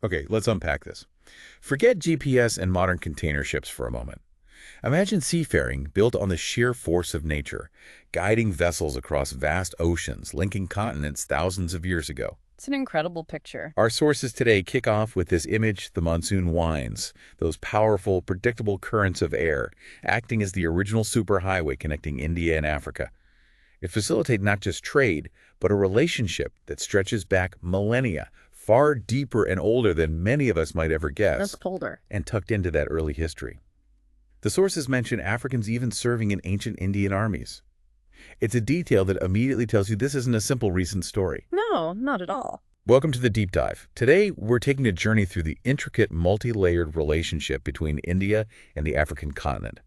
Okay, let's unpack this. Forget GPS and modern container ships for a moment. Imagine seafaring built on the sheer force of nature, guiding vessels across vast oceans, linking continents thousands of years ago. It's an incredible picture. Our sources today kick off with this image: the monsoon winds, those powerful, predictable currents of air, acting as the original superhighway connecting India and Africa. It facilitates not just trade, but a relationship that stretches back millennia, far deeper and older than many of us might ever That's guess, colder. and tucked into that early history. The sources mention Africans even serving in ancient Indian armies. It's a detail that immediately tells you this isn't a simple recent story. No, not at all. Welcome to the Deep Dive. Today, we're taking a journey through the intricate, multi-layered relationship between India and the African continent.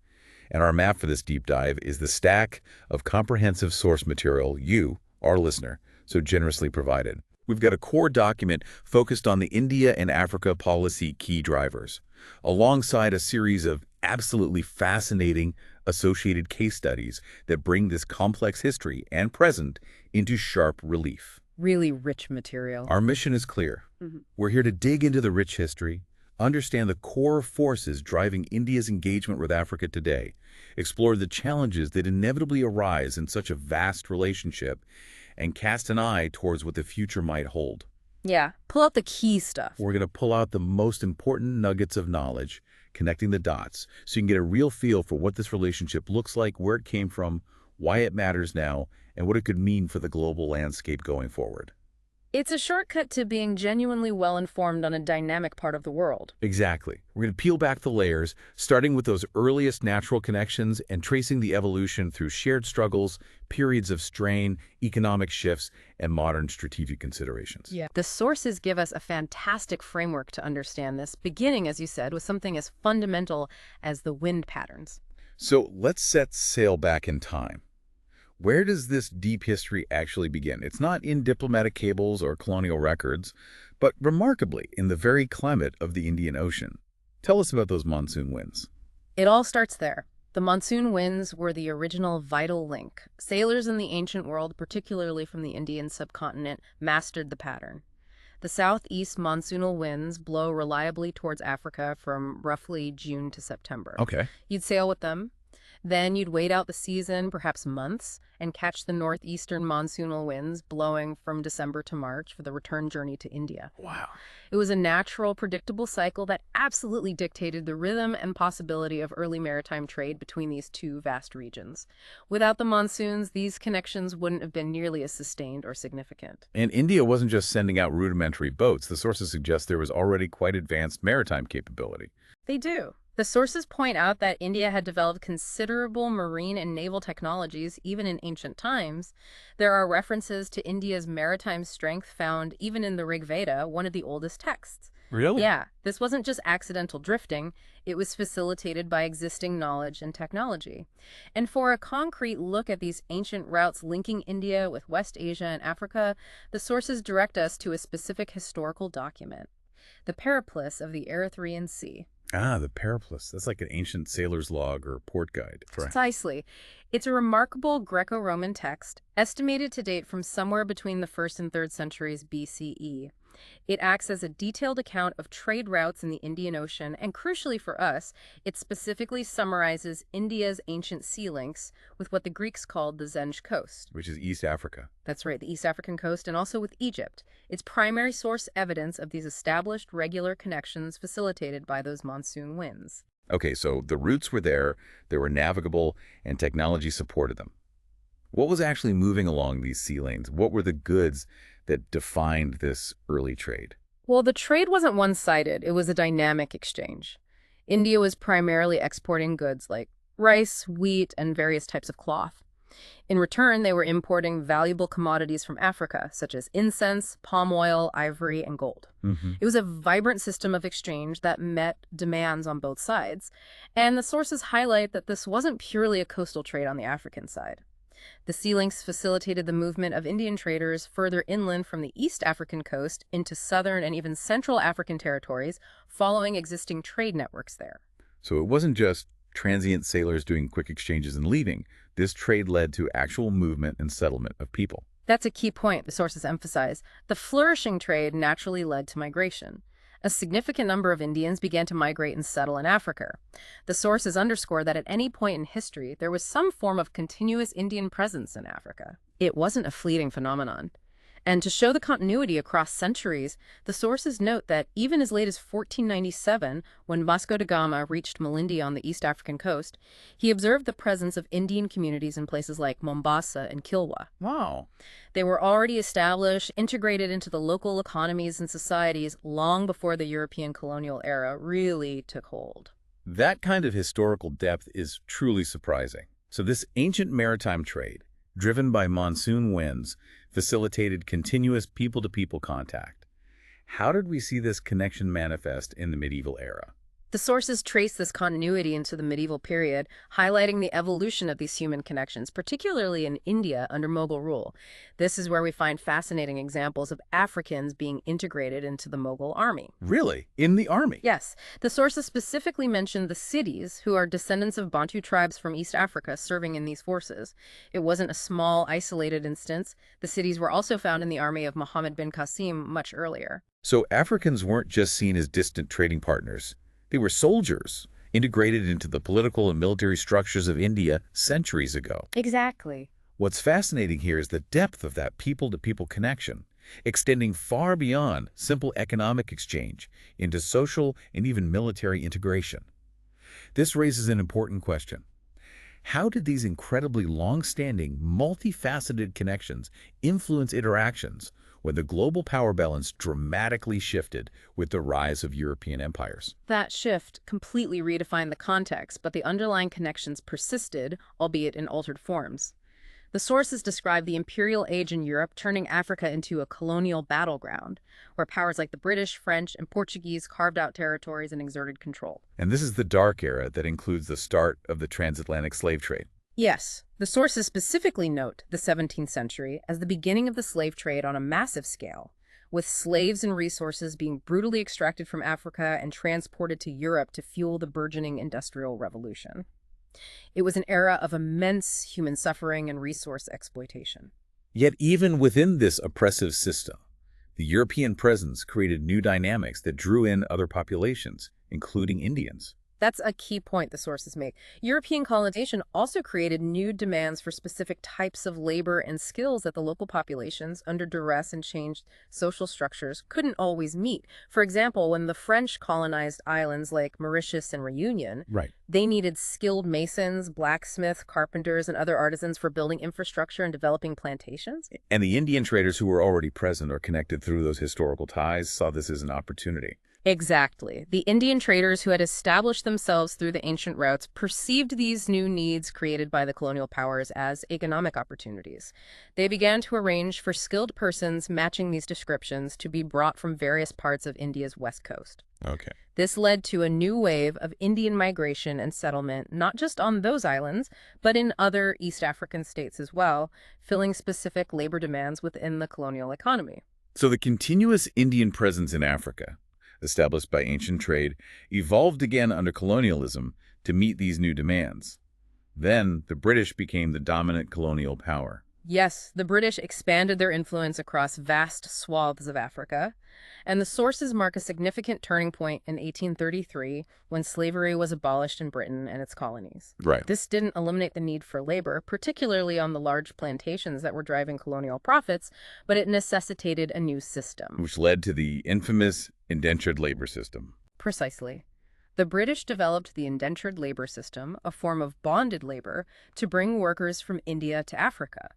And our map for this deep dive is the stack of comprehensive source material you, our listener, so generously provided. We've got a core document focused on the India and Africa policy key drivers, alongside a series of absolutely fascinating associated case studies that bring this complex history and present into sharp relief. Really rich material. Our mission is clear. Mhm. We're here to dig into the rich history, understand the core forces driving India's engagement with Africa today, explore the challenges that inevitably arise in such a vast relationship, and cast an eye towards what the future might hold. Yeah, pull out the key stuff. We're going to pull out the most important nuggets of knowledge, connecting the dots, so you can get a real feel for what this relationship looks like, where it came from, why it matters now, and what it could mean for the global landscape going forward. It's a shortcut to being genuinely well-informed on a dynamic part of the world. Exactly. We're going to peel back the layers, starting with those earliest natural connections and tracing the evolution through shared struggles, periods of strain, economic shifts, and modern strategic considerations. Yeah. The sources give us a fantastic framework to understand this, beginning, as you said, with something as fundamental as the wind patterns. So let's set sail back in time. Where does this deep history actually begin? It's not in diplomatic cables or colonial records, but remarkably in the very climate of the Indian Ocean. Tell us about those monsoon winds. It all starts there. The monsoon winds were the original vital link. Sailors in the ancient world, particularly from the Indian subcontinent, mastered the pattern. The southeast monsoonal winds blow reliably towards Africa from roughly June to September. Okay. You'd sail with them. Then you'd wait out the season, perhaps months, and catch the northeastern monsoonal winds blowing from December to March for the return journey to India. Wow. It was a natural, predictable cycle that absolutely dictated the rhythm and possibility of early maritime trade between these two vast regions. Without the monsoons, these connections wouldn't have been nearly as sustained or significant. And India wasn't just sending out rudimentary boats. The sources suggest there was already quite advanced maritime capability. They do. The sources point out that India had developed considerable marine and naval technologies even in ancient times. There are references to India's maritime strength found even in the Rig Veda, one of the oldest texts. Really? Yeah, this wasn't just accidental drifting, it was facilitated by existing knowledge and technology. And for a concrete look at these ancient routes linking India with West Asia and Africa, the sources direct us to a specific historical document, the Periplus of the Erythraean Sea. Ah, the Periplus. That's like an ancient sailor's log or port guide. Right. Precisely. It's a remarkable Greco-Roman text, estimated to date from somewhere between the 1st and 3rd centuries BCE. It acts as a detailed account of trade routes in the Indian Ocean, and crucially for us, it specifically summarizes India's ancient sea links with what the Greeks called the Zenge coast. Which is East Africa. That's right, the East African coast, and also with Egypt. It's primary source evidence of these established regular connections facilitated by those monsoon winds. Okay, so the routes were there, they were navigable, and technology supported them. What was actually moving along these sea lanes? What were the goods that defined this early trade? Well, the trade wasn't one-sided. It was a dynamic exchange. India was primarily exporting goods like rice, wheat, and various types of cloth. In return, they were importing valuable commodities from Africa, such as incense, palm oil, ivory, and gold. It was a vibrant system of exchange that met demands on both sides. And the sources highlight that this wasn't purely a coastal trade on the African side. The sea links facilitated the movement of Indian traders further inland from the East African coast into southern and even central African territories, following existing trade networks there. So it wasn't just transient sailors doing quick exchanges and leaving. This trade led to actual movement and settlement of people. That's a key point the sources emphasize. The flourishing trade naturally led to migration. A significant number of Indians began to migrate and settle in Africa. The sources underscore that at any point in history, there was some form of continuous Indian presence in Africa. It wasn't a fleeting phenomenon. And to show the continuity across centuries, the sources note that even as late as 1497, when Vasco da Gama reached Malindi on the East African coast, he observed the presence of Indian communities in places like Mombasa and Kilwa. Wow. They were already established, integrated into the local economies and societies long before the European colonial era really took hold. That kind of historical depth is truly surprising. So this ancient maritime trade, driven by monsoon winds, facilitated continuous people-to-people contact. How did we see this connection manifest in the medieval era? The sources trace this continuity into the medieval period, highlighting the evolution of these human connections, particularly in India under Mughal rule. This is where we find fascinating examples of Africans being integrated into the Mughal army. Really? In the army? Yes, the sources specifically mention the Siddis, who are descendants of Bantu tribes from East Africa serving in these forces. It wasn't a small, isolated instance. The Siddis were also found in the army of Muhammad bin Qasim much earlier. So Africans weren't just seen as distant trading partners. They were soldiers, integrated into the political and military structures of India centuries ago. Exactly. What's fascinating here is the depth of that people-to-people connection, extending far beyond simple economic exchange into social and even military integration. This raises an important question. How did these incredibly long-standing, multifaceted connections influence interactions when the global power balance dramatically shifted with the rise of European empires? That shift completely redefined the context, but the underlying connections persisted, albeit in altered forms. The sources describe the imperial age in Europe turning Africa into a colonial battleground, where powers like the British, French, and Portuguese carved out territories and exerted control. And this is the dark era that includes the start of the transatlantic slave trade. Yes, the sources specifically note the 17th century as the beginning of the slave trade on a massive scale, with slaves and resources being brutally extracted from Africa and transported to Europe to fuel the burgeoning Industrial Revolution. It was an era of immense human suffering and resource exploitation. Yet even within this oppressive system, the European presence created new dynamics that drew in other populations, including Indians. That's a key point the sources make. European colonization also created new demands for specific types of labor and skills that the local populations, under duress and changed social structures, couldn't always meet. For example, when the French colonized islands like Mauritius and Reunion, they needed skilled masons, blacksmiths, carpenters, and other artisans for building infrastructure and developing plantations. And the Indian traders who were already present or connected through those historical ties saw this as an opportunity. Exactly. The Indian traders who had established themselves through the ancient routes perceived these new needs created by the colonial powers as economic opportunities. They began to arrange for skilled persons matching these descriptions to be brought from various parts of India's west coast. Okay. This led to a new wave of Indian migration and settlement, not just on those islands, but in other East African states as well, filling specific labor demands within the colonial economy. So the continuous Indian presence in Africa, established by ancient trade, evolved again under colonialism to meet these new demands. Then, the British became the dominant colonial power. Yes, the British expanded their influence across vast swaths of Africa, and the sources mark a significant turning point in 1833 when slavery was abolished in Britain and its colonies. Right. This didn't eliminate the need for labor, particularly on the large plantations that were driving colonial profits, but it necessitated a new system. Which led to the infamous indentured labor system. Precisely. The British developed the indentured labor system, a form of bonded labor, to bring workers from India to Africa.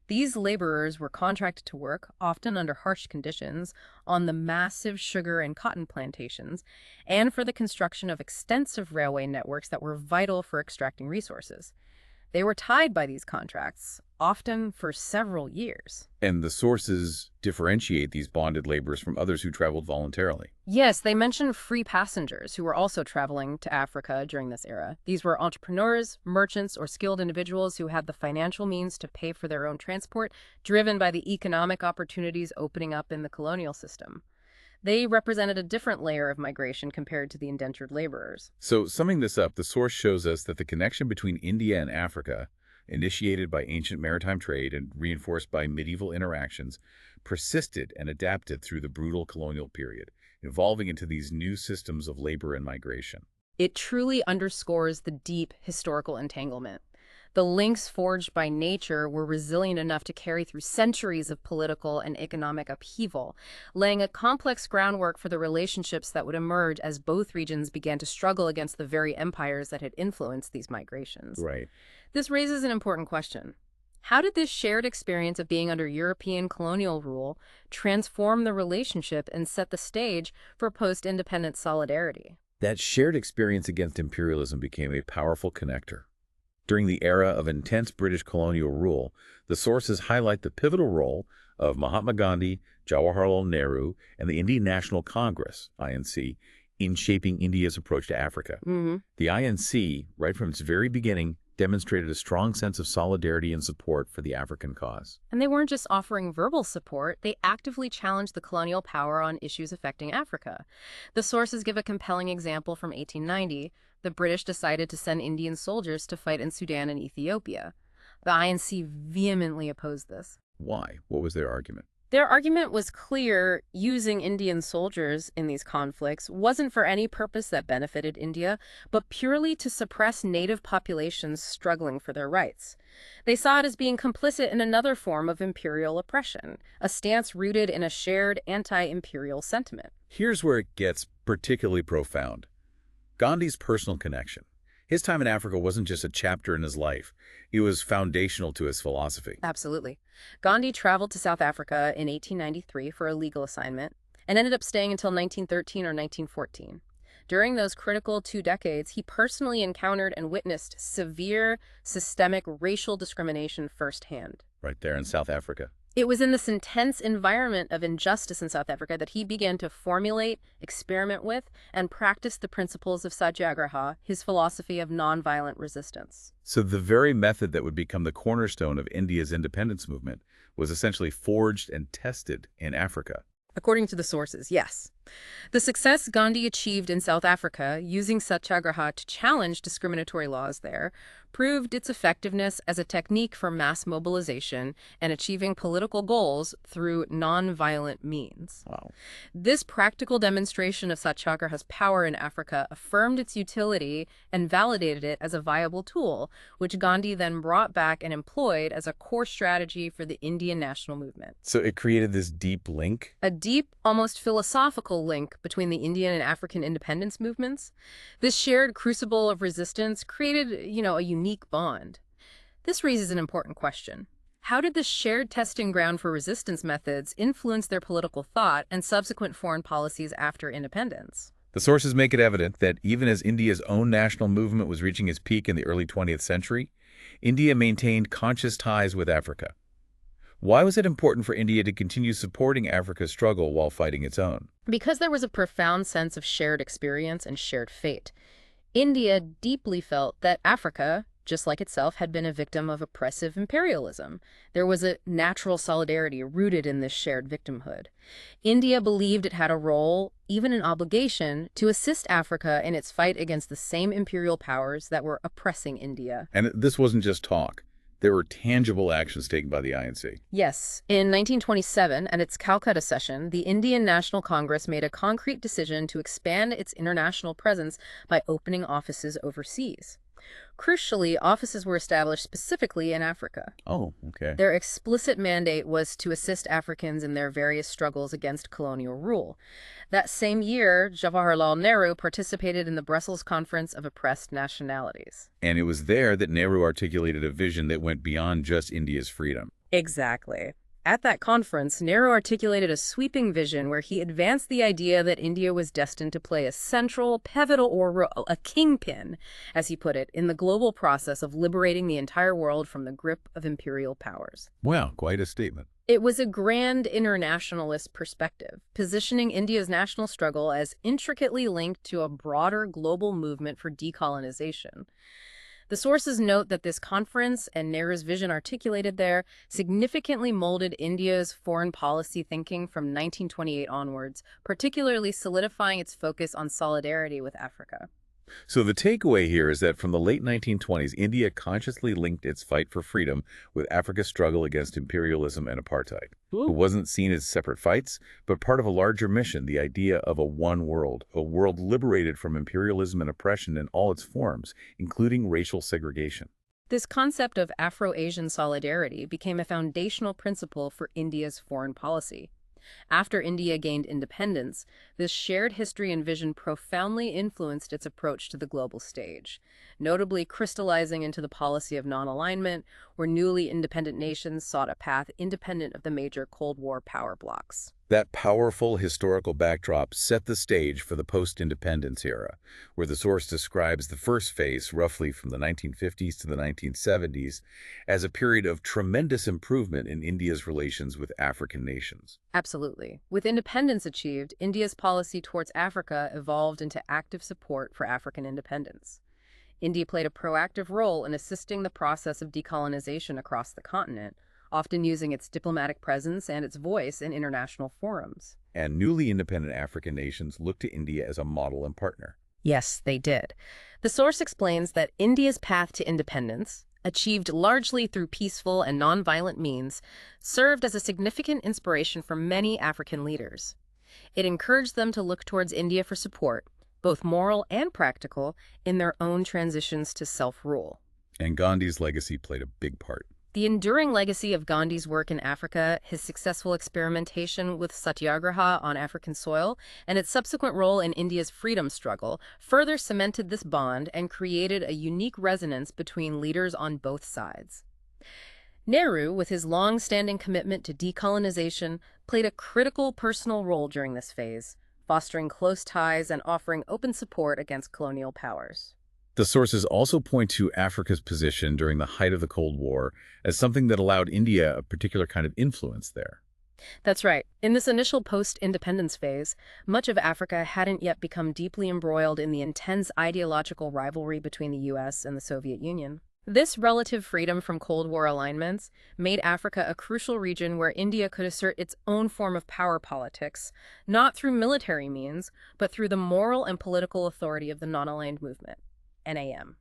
These laborers were contracted to work, often under harsh conditions, on the massive sugar and cotton plantations, and for the construction of extensive railway networks that were vital for extracting resources. They were tied by these contracts, often for several years. And the sources differentiate these bonded laborers from others who traveled voluntarily. Yes, they mention free passengers who were also traveling to Africa during this era. These were entrepreneurs, merchants, or skilled individuals who had the financial means to pay for their own transport, driven by the economic opportunities opening up in the colonial system. They represented a different layer of migration compared to the indentured laborers. So, summing this up, the source shows us that the connection between India and Africa, initiated by ancient maritime trade and reinforced by medieval interactions, persisted and adapted through the brutal colonial period, evolving into these new systems of labor and migration. It truly underscores the deep historical entanglement. The links forged by nature were resilient enough to carry through centuries of political and economic upheaval, laying a complex groundwork for the relationships that would emerge as both regions began to struggle against the very empires that had influenced these migrations. Right. This raises an important question. How did this shared experience of being under European colonial rule transform the relationship and set the stage for post-independence solidarity? That shared experience against imperialism became a powerful connector. During the era of intense British colonial rule, the sources highlight the pivotal role of Mahatma Gandhi, Jawaharlal Nehru, and the Indian National Congress, INC, in shaping India's approach to Africa. The INC, right from its very beginning, demonstrated a strong sense of solidarity and support for the African cause. And they weren't just offering verbal support, they actively challenged the colonial power on issues affecting Africa. The sources give a compelling example from 1890. The British decided to send Indian soldiers to fight in Sudan and Ethiopia. The INC vehemently opposed this. Why? What was their argument? Their argument was clear: using Indian soldiers in these conflicts wasn't for any purpose that benefited India, but purely to suppress native populations struggling for their rights. They saw it as being complicit in another form of imperial oppression, a stance rooted in a shared anti-imperial sentiment. Here's where it gets particularly profound. Gandhi's personal connection. His time in Africa wasn't just a chapter in his life. It was foundational to his philosophy. Absolutely. Gandhi traveled to South Africa in 1893 for a legal assignment and ended up staying until 1913 or 1914. During those critical 2 decades, he personally encountered and witnessed severe, systemic racial discrimination firsthand. Right there in South Africa. It was in this intense environment of injustice in South Africa that he began to formulate, experiment with, and practice the principles of Satyagraha, his philosophy of nonviolent resistance. So the very method that would become the cornerstone of India's independence movement was essentially forged and tested in Africa. According to the sources, yes. The success Gandhi achieved in South Africa, using Satyagraha to challenge discriminatory laws there, proved its effectiveness as a technique for mass mobilization and achieving political goals through nonviolent means. Wow. This practical demonstration of Satyagraha's power in Africa affirmed its utility and validated it as a viable tool, which Gandhi then brought back and employed as a core strategy for the Indian national movement. So it created this deep link? A deep, almost philosophical link between the Indian and African independence movements. This shared crucible of resistance created, a unique bond. This raises an important question. How did this shared testing ground for resistance methods influence their political thought and subsequent foreign policies after independence? The sources make it evident that even as India's own national movement was reaching its peak in the early 20th century, India maintained conscious ties with Africa. Why was it important for India to continue supporting Africa's struggle while fighting its own? Because there was a profound sense of shared experience and shared fate. India deeply felt that Africa, just like itself, had been a victim of oppressive imperialism. There was a natural solidarity rooted in this shared victimhood. India believed it had a role, even an obligation, to assist Africa in its fight against the same imperial powers that were oppressing India. And this wasn't just talk. There were tangible actions taken by the INC. Yes. In 1927, at its Calcutta session, the Indian National Congress made a concrete decision to expand its international presence by opening offices overseas. Crucially, offices were established specifically in Africa. Oh, okay. Their explicit mandate was to assist Africans in their various struggles against colonial rule. That same year, Jawaharlal Nehru participated in the Brussels Conference of Oppressed Nationalities. And it was there that Nehru articulated a vision that went beyond just India's freedom. Exactly. At that conference, Nehru articulated a sweeping vision where he advanced the idea that India was destined to play a central, pivotal, or a kingpin, as he put it, in the global process of liberating the entire world from the grip of imperial powers. Wow, quite a statement. It was a grand internationalist perspective, positioning India's national struggle as intricately linked to a broader global movement for decolonization. The sources note that this conference and Nehru's vision articulated there significantly molded India's foreign policy thinking from 1928 onwards, particularly solidifying its focus on solidarity with Africa. So the takeaway here is that from the late 1920s, India consciously linked its fight for freedom with Africa's struggle against imperialism and apartheid. It Ooh. wasn't seen as separate fights, but part of a larger mission, the idea of a world liberated from imperialism and oppression in all its forms, including racial segregation. This concept of Afro-Asian solidarity became a foundational principle for India's foreign policy. After India gained independence, this shared history and vision profoundly influenced its approach to the global stage, notably crystallizing into the policy of non-alignment, where newly independent nations sought a path independent of the major Cold War power blocs. That powerful historical backdrop set the stage for the post-independence era, where the source describes the first phase, roughly from the 1950s to the 1970s, as a period of tremendous improvement in India's relations with African nations. Absolutely. With independence achieved, India's policy towards Africa evolved into active support for African independence. India played a proactive role in assisting the process of decolonization across the continent, often using its diplomatic presence and its voice in international forums. And newly independent African nations looked to India as a model and partner. Yes, they did. The source explains that India's path to independence, achieved largely through peaceful and nonviolent means, served as a significant inspiration for many African leaders. It encouraged them to look towards India for support, both moral and practical, in their own transitions to self-rule. And Gandhi's legacy played a big part. The enduring legacy of Gandhi's work in Africa, his successful experimentation with satyagraha on African soil, and its subsequent role in India's freedom struggle further cemented this bond and created a unique resonance between leaders on both sides. Nehru, with his long-standing commitment to decolonization, played a critical personal role during this phase, fostering close ties and offering open support against colonial powers. The sources also point to Africa's position during the height of the Cold War as something that allowed India a particular kind of influence there. That's right. In this initial post-independence phase, much of Africa hadn't yet become deeply embroiled in the intense ideological rivalry between the U.S. and the Soviet Union. This relative freedom from Cold War alignments made Africa a crucial region where India could assert its own form of power politics, not through military means, but through the moral and political authority of the Non-Aligned Movement. NAM.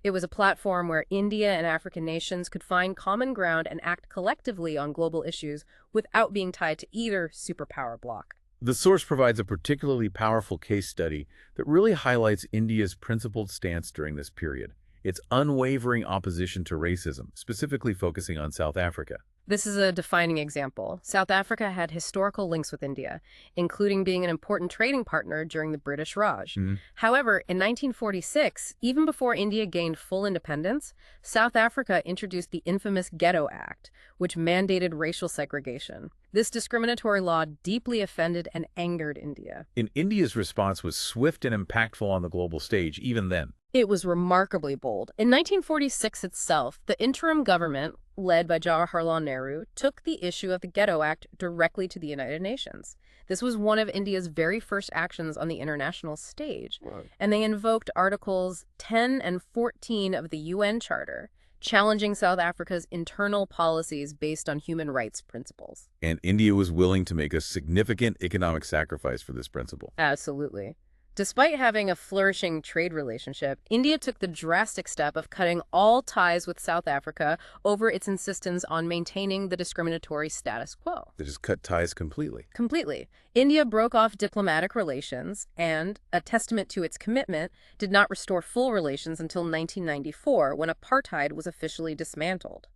It was a platform where India and African nations could find common ground and act collectively on global issues without being tied to either superpower bloc. The source provides a particularly powerful case study that really highlights India's principled stance during this period, its unwavering opposition to racism, specifically focusing on South Africa. This is a defining example. South Africa had historical links with India, including being an important trading partner during the British Raj. However, in 1946, even before India gained full independence, South Africa introduced the infamous Ghetto Act, which mandated racial segregation. This discriminatory law deeply offended and angered India. And India's response was swift and impactful on the global stage, even then. It was remarkably bold. In 1946 itself, the interim government, led by Jawaharlal Nehru, took the issue of the Ghetto Act directly to the United Nations. This was one of India's very first actions on the international stage, and they invoked Articles 10 and 14 of the UN Charter, challenging South Africa's internal policies based on human rights principles. And India was willing to make a significant economic sacrifice for this principle. Absolutely. Despite having a flourishing trade relationship, India took the drastic step of cutting all ties with South Africa over its insistence on maintaining the discriminatory status quo. They just cut ties completely. Completely. India broke off diplomatic relations and, a testament to its commitment, did not restore full relations until 1994, when apartheid was officially dismantled.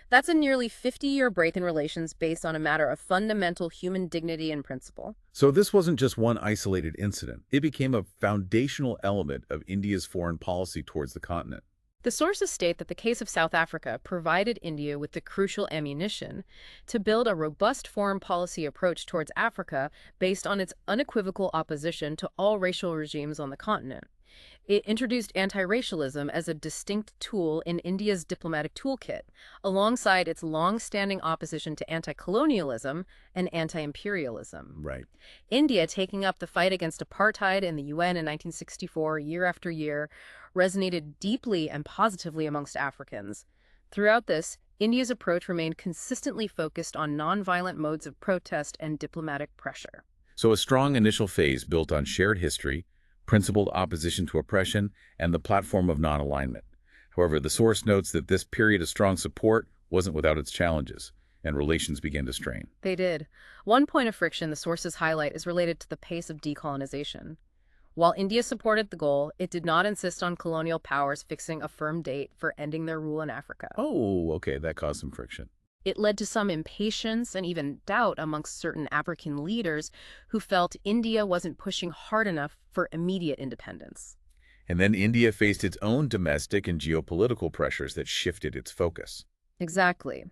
That's a nearly 50-year break in relations based on a matter of fundamental human dignity and principle. So this wasn't just one isolated incident. It became a foundational element of India's foreign policy towards the continent. The sources state that the case of South Africa provided India with the crucial ammunition to build a robust foreign policy approach towards Africa based on its unequivocal opposition to all racial regimes on the continent. It introduced anti-racialism as a distinct tool in India's diplomatic toolkit, alongside its long-standing opposition to anti-colonialism and anti-imperialism. Right. India, taking up the fight against apartheid in the UN in 1964 year after year, resonated deeply and positively amongst Africans. Throughout this, India's approach remained consistently focused on nonviolent modes of protest and diplomatic pressure. So a strong initial phase built on shared history, principled opposition to oppression, and the platform of non-alignment. However, the source notes that this period of strong support wasn't without its challenges, and relations began to strain. They did. One point of friction the sources highlight is related to the pace of decolonization. While India supported the goal, it did not insist on colonial powers fixing a firm date for ending their rule in Africa. Oh, okay, that caused some friction. It led to some impatience and even doubt amongst certain African leaders who felt India wasn't pushing hard enough for immediate independence. And then India faced its own domestic and geopolitical pressures that shifted its focus. Exactly.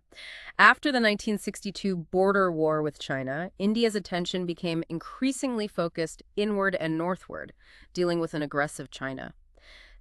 After the 1962 border war with China, India's attention became increasingly focused inward and northward, dealing with an aggressive China.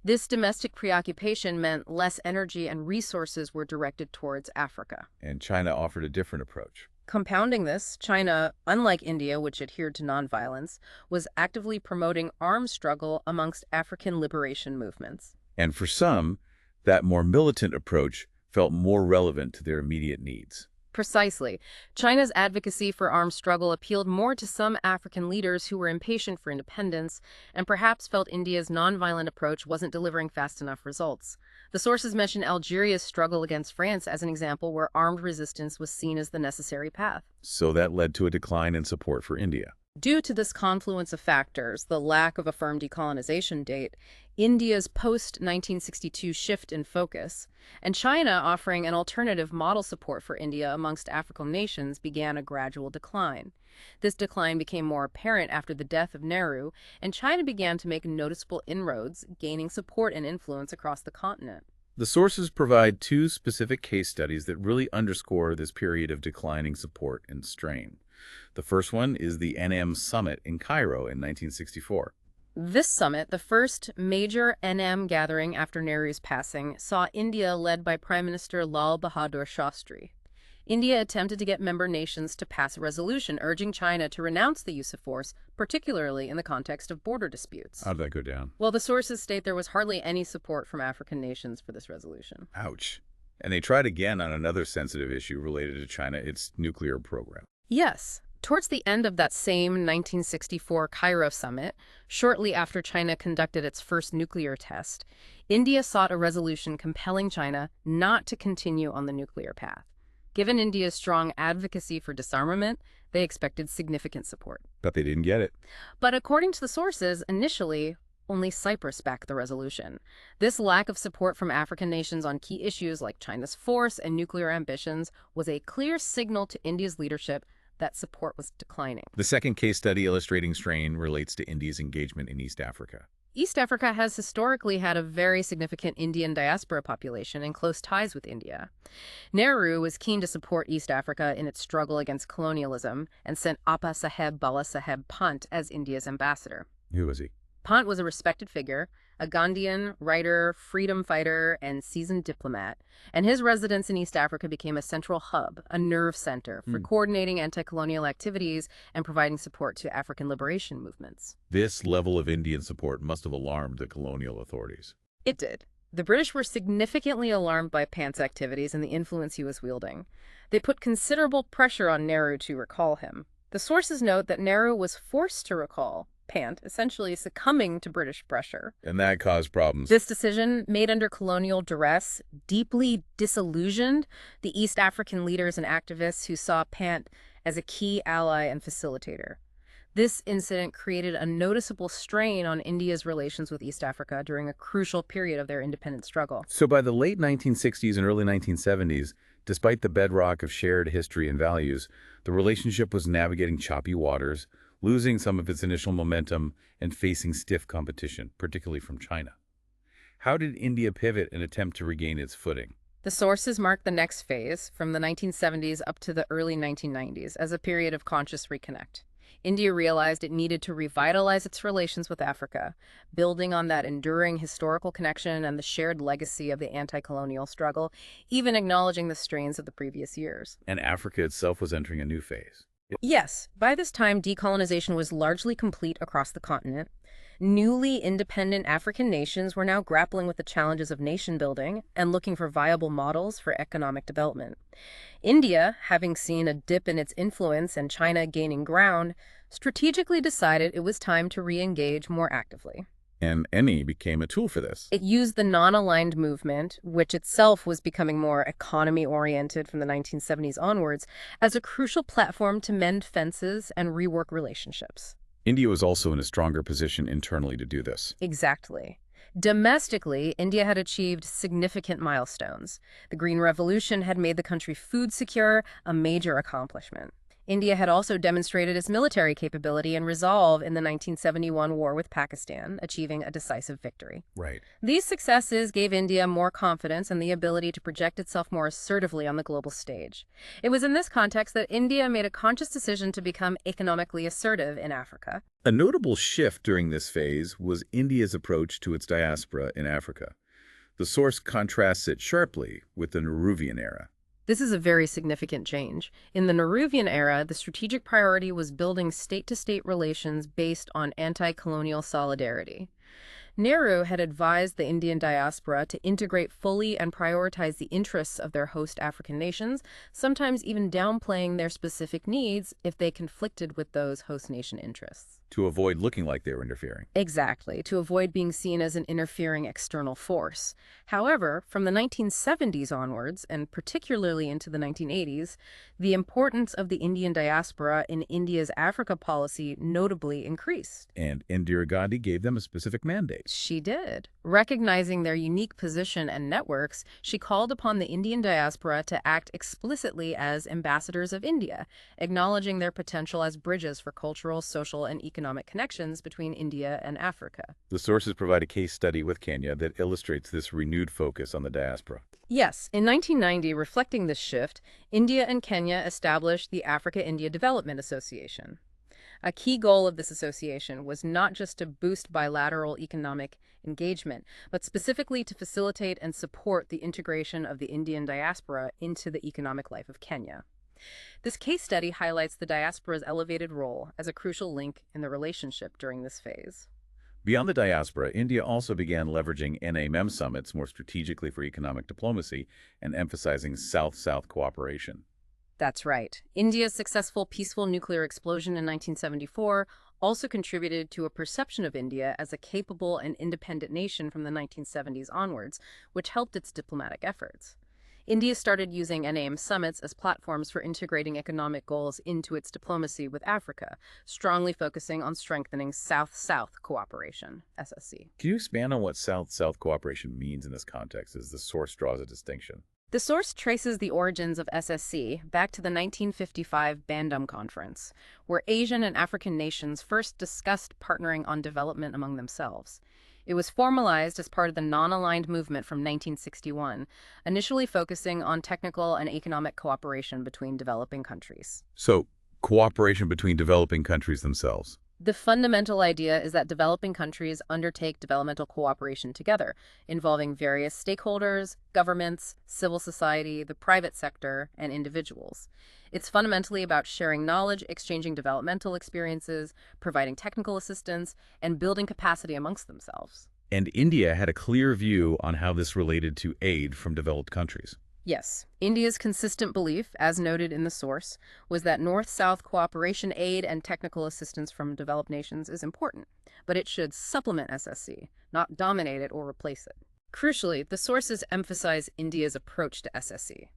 This domestic preoccupation meant less energy and resources were directed towards Africa. And China offered a different approach. Compounding this, China, unlike India, which adhered to nonviolence, was actively promoting arms struggle amongst African liberation movements. And for some, that more militant approach felt more relevant to their immediate needs. Precisely. China's advocacy for armed struggle appealed more to some African leaders who were impatient for independence and perhaps felt India's nonviolent approach wasn't delivering fast enough results. The sources mention Algeria's struggle against France as an example where armed resistance was seen as the necessary path. So that led to a decline in support for India. Due to this confluence of factors, the lack of a firm decolonization date, India's post-1962 shift in focus, and China offering an alternative model support for India amongst African nations began a gradual decline. This decline became more apparent after the death of Nehru, and China began to make noticeable inroads, gaining support and influence across the continent. The sources provide two specific case studies that really underscore this period of declining support and strain. The first one is the NM Summit in Cairo in 1964. This summit, the first major NM gathering after Nehru's passing, saw India led by Prime Minister Lal Bahadur Shastri. India attempted to get member nations to pass a resolution urging China to renounce the use of force, particularly in the context of border disputes. How did that go down? Well, the sources state there was hardly any support from African nations for this resolution. Ouch. And they tried again on another sensitive issue related to China, its nuclear program. Yes. Towards the end of that same 1964 Cairo summit, shortly after China conducted its first nuclear test, India sought a resolution compelling China not to continue on the nuclear path. Given India's strong advocacy for disarmament, they expected significant support. But they didn't get it. But according to the sources, initially, only Cyprus backed the resolution. This lack of support from African nations on key issues like China's force and nuclear ambitions was a clear signal to India's leadership that support was declining. The second case study illustrating strain relates to India's engagement in East Africa. East Africa has historically had a very significant Indian diaspora population and close ties with India. Nehru was keen to support East Africa in its struggle against colonialism and sent Appa Saheb Bala Saheb Pant as India's ambassador. Who was he? Pant was a respected figure, a Gandhian writer, freedom fighter, and seasoned diplomat, and his residence in East Africa became a central hub, a nerve center for coordinating anti-colonial activities and providing support to African liberation movements. This level of Indian support must have alarmed the colonial authorities. It did. The British were significantly alarmed by Pant's activities and the influence he was wielding. They put considerable pressure on Nehru to recall him. The sources note that Nehru was forced to recall Pant, essentially succumbing to British pressure. And that caused problems. This decision, made under colonial duress, deeply disillusioned the East African leaders and activists who saw Pant as a key ally and facilitator. This incident created a noticeable strain on India's relations with East Africa during a crucial period of their independence struggle. So by the late 1960s and early 1970s, despite the bedrock of shared history and values, the relationship was navigating choppy waters, losing some of its initial momentum and facing stiff competition, particularly from China. How did India pivot and attempt to regain its footing? The sources mark the next phase, from the 1970s up to the early 1990s, as a period of conscious reconnect. India realized it needed to revitalize its relations with Africa, building on that enduring historical connection and the shared legacy of the anti-colonial struggle, even acknowledging the strains of the previous years. And Africa itself was entering a new phase. Yes, by this time, decolonization was largely complete across the continent. Newly independent African nations were now grappling with the challenges of nation building and looking for viable models for economic development. India, having seen a dip in its influence and China gaining ground, strategically decided it was time to re-engage more actively. And NE became a tool for this. It used the non-aligned movement, which itself was becoming more economy-oriented from the 1970s onwards, as a crucial platform to mend fences and rework relationships. India was also in a stronger position internally to do this. Exactly. Domestically, India had achieved significant milestones. The Green Revolution had made the country food secure, a major accomplishment. India had also demonstrated its military capability and resolve in the 1971 war with Pakistan, achieving a decisive victory. Right. These successes gave India more confidence and the ability to project itself more assertively on the global stage. It was in this context that India made a conscious decision to become economically assertive in Africa. A notable shift during this phase was India's approach to its diaspora in Africa. The source contrasts it sharply with the Nehruvian era. This is a very significant change. In the Nehruvian era, the strategic priority was building state-to-state relations based on anti-colonial solidarity. Nehru had advised the Indian diaspora to integrate fully and prioritize the interests of their host African nations, sometimes even downplaying their specific needs if they conflicted with those host nation interests. To avoid looking like they were interfering. Exactly, to avoid being seen as an interfering external force. However, from the 1970s onwards, and particularly into the 1980s, the importance of the Indian diaspora in India's Africa policy notably increased. And Indira Gandhi gave them a specific mandate. She did. Recognizing their unique position and networks, she called upon the Indian diaspora to act explicitly as ambassadors of India, acknowledging their potential as bridges for cultural, social, and economic connections between India and Africa. The sources provide a case study with Kenya that illustrates this renewed focus on the diaspora. Yes, in 1990, reflecting this shift, India and Kenya established the Africa-India Development Association. A key goal of this association was not just to boost bilateral economic engagement, but specifically to facilitate and support the integration of the Indian diaspora into the economic life of Kenya. This case study highlights the diaspora's elevated role as a crucial link in the relationship during this phase. Beyond the diaspora, India also began leveraging NAMM summits more strategically for economic diplomacy and emphasizing South-South cooperation. That's right. India's successful peaceful nuclear explosion in 1974 also contributed to a perception of India as a capable and independent nation from the 1970s onwards, which helped its diplomatic efforts. India started using NAM summits as platforms for integrating economic goals into its diplomacy with Africa, strongly focusing on strengthening South-South cooperation, SSC. Can you expand on what South-South cooperation means in this context as the source draws a distinction? The source traces the origins of SSC back to the 1955 Bandung Conference, where Asian and African nations first discussed partnering on development among themselves. It was formalized as part of the non-aligned movement from 1961, initially focusing on technical and economic cooperation between developing countries. So, cooperation between developing countries themselves. The fundamental idea is that developing countries undertake developmental cooperation together, involving various stakeholders, governments, civil society, the private sector, and individuals. It's fundamentally about sharing knowledge, exchanging developmental experiences, providing technical assistance, and building capacity amongst themselves. And India had a clear view on how this related to aid from developed countries. Yes, India's consistent belief, as noted in the source, was that North-South cooperation aid and technical assistance from developed nations is important, but it should supplement SSC, not dominate it or replace it. Crucially, the sources emphasize India's approach to SSC.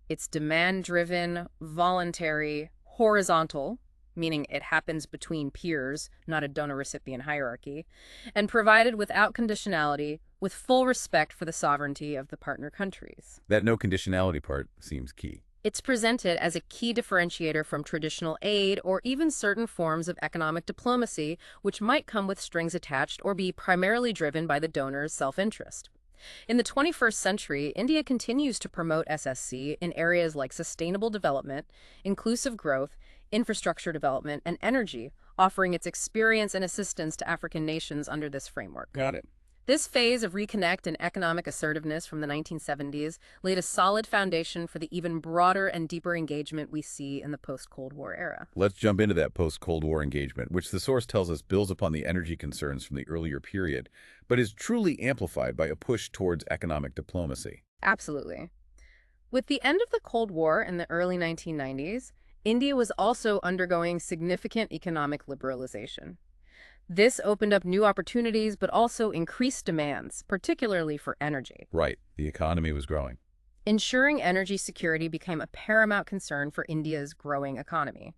It's demand-driven, voluntary, horizontal, meaning it happens between peers, not a donor-recipient hierarchy, and provided without conditionality, with full respect for the sovereignty of the partner countries. That no conditionality part seems key. It's presented as a key differentiator from traditional aid or even certain forms of economic diplomacy, which might come with strings attached or be primarily driven by the donor's self-interest. In the 21st century, India continues to promote SSC in areas like sustainable development, inclusive growth, infrastructure development, and energy, offering its experience and assistance to African nations under this framework. Got it. This phase of reconnect and economic assertiveness from the 1970s laid a solid foundation for the even broader and deeper engagement we see in the post-Cold War era. Let's jump into that post-Cold War engagement, which the source tells us builds upon the energy concerns from the earlier period, but is truly amplified by a push towards economic diplomacy. Absolutely. With the end of the Cold War in the early 1990s, India was also undergoing significant economic liberalization. This opened up new opportunities, but also increased demands, particularly for energy. Right, the economy was growing. Ensuring energy security became a paramount concern for India's growing economy.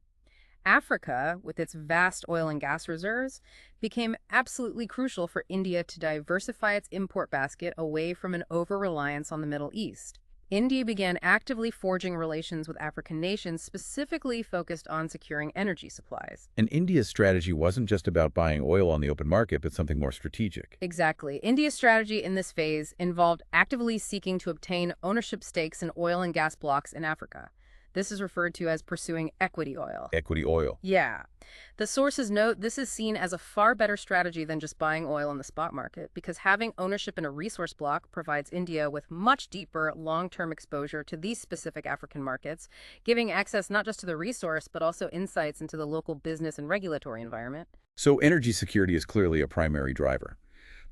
Africa, with its vast oil and gas reserves, became absolutely crucial for India to diversify its import basket away from an over-reliance on the Middle East. India began actively forging relations with African nations specifically focused on securing energy supplies. And India's strategy wasn't just about buying oil on the open market, but something more strategic. Exactly. India's strategy in this phase involved actively seeking to obtain ownership stakes in oil and gas blocks in Africa. This is referred to as pursuing equity oil. Equity oil. Yeah. The sources note this is seen as a far better strategy than just buying oil in the spot market because having ownership in a resource block provides India with much deeper long-term exposure to these specific African markets, giving access not just to the resource but also insights into the local business and regulatory environment. So energy security is clearly a primary driver.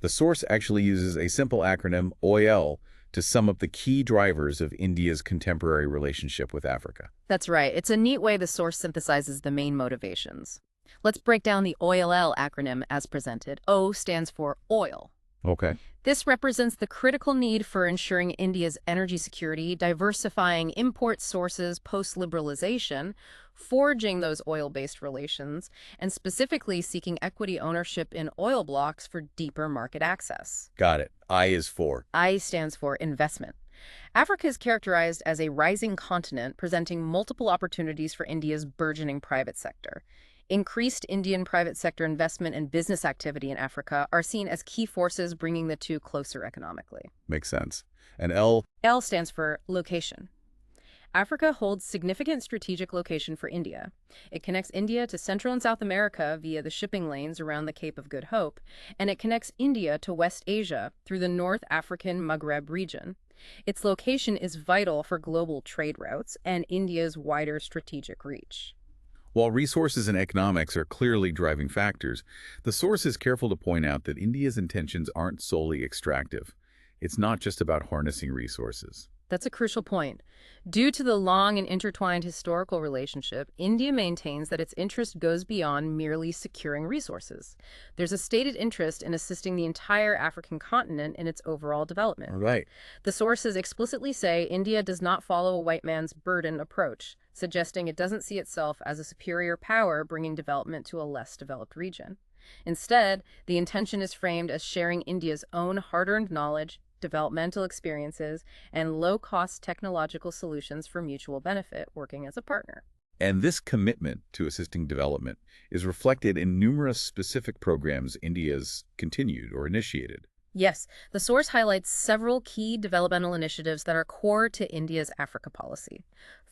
The source actually uses a simple acronym, OIL, to sum up the key drivers of India's contemporary relationship with Africa. That's right. It's a neat way the source synthesizes the main motivations. Let's break down the OIL acronym as presented. O stands for oil. Okay. This represents the critical need for ensuring India's energy security, diversifying import sources post-liberalization, forging those oil-based relations, and specifically seeking equity ownership in oil blocks for deeper market access. Got it. I is for. I stands for investment. Africa is characterized as a rising continent presenting multiple opportunities for India's burgeoning private sector. Increased Indian private sector investment and business activity in Africa are seen as key forces bringing the two closer economically. Makes sense. And L? L stands for location. Africa holds significant strategic location for India. It connects India to Central and South America via the shipping lanes around the Cape of Good Hope, and it connects India to West Asia through the North African Maghreb region. Its location is vital for global trade routes and India's wider strategic reach. While resources and economics are clearly driving factors, the source is careful to point out that India's intentions aren't solely extractive. It's not just about harnessing resources. That's a crucial point. Due to the long and intertwined historical relationship, India maintains that its interest goes beyond merely securing resources. There's a stated interest in assisting the entire African continent in its overall development. Right. The sources explicitly say India does not follow a white man's burden approach, suggesting it doesn't see itself as a superior power bringing development to a less developed region. Instead, the intention is framed as sharing India's own hard-earned knowledge, developmental experiences, and low-cost technological solutions for mutual benefit, working as a partner. And this commitment to assisting development is reflected in numerous specific programs India's continued or initiated. Yes, the source highlights several key developmental initiatives that are core to India's Africa policy.